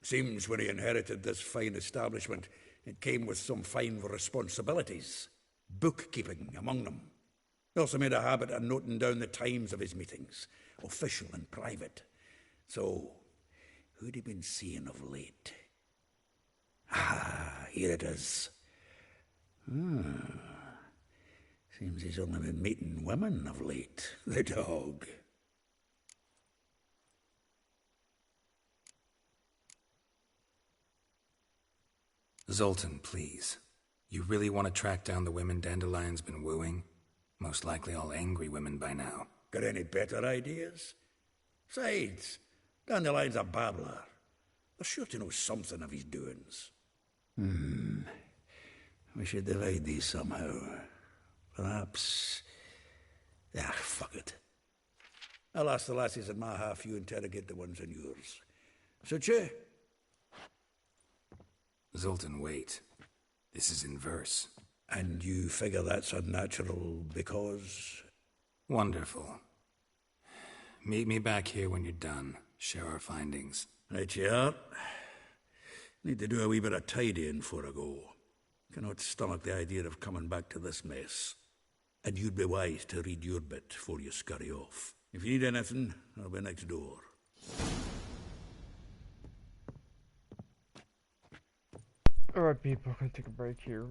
Seems when he inherited this fine establishment, it came with some fine responsibilities. Bookkeeping among them. He also made a habit of noting down the times of his meetings, official and private. So, who'd he been seeing of late? Ah, here it is. Seems he's only been meeting women of late, the dog. Zoltan, please. You really want to track down the women Dandelion's been wooing? Most likely all angry women by now. Got any better ideas? Besides, Dandelion's a babbler. They're sure to know something of his doings. We should divide these somehow. Perhaps... fuck it. I'll ask the lassies in my half, you interrogate the ones in yours. Suit you? Zoltan, wait. This is in verse. And you figure that's unnatural because... Wonderful. Meet me back here when you're done. Share our findings. Right you are. Need to do a wee bit of tidying before I go. Cannot stomach the idea of coming back to this mess. And you'd be wise to read your bit before you scurry off. If you need anything, I'll be next door. Alright people, I'm gonna take a break here.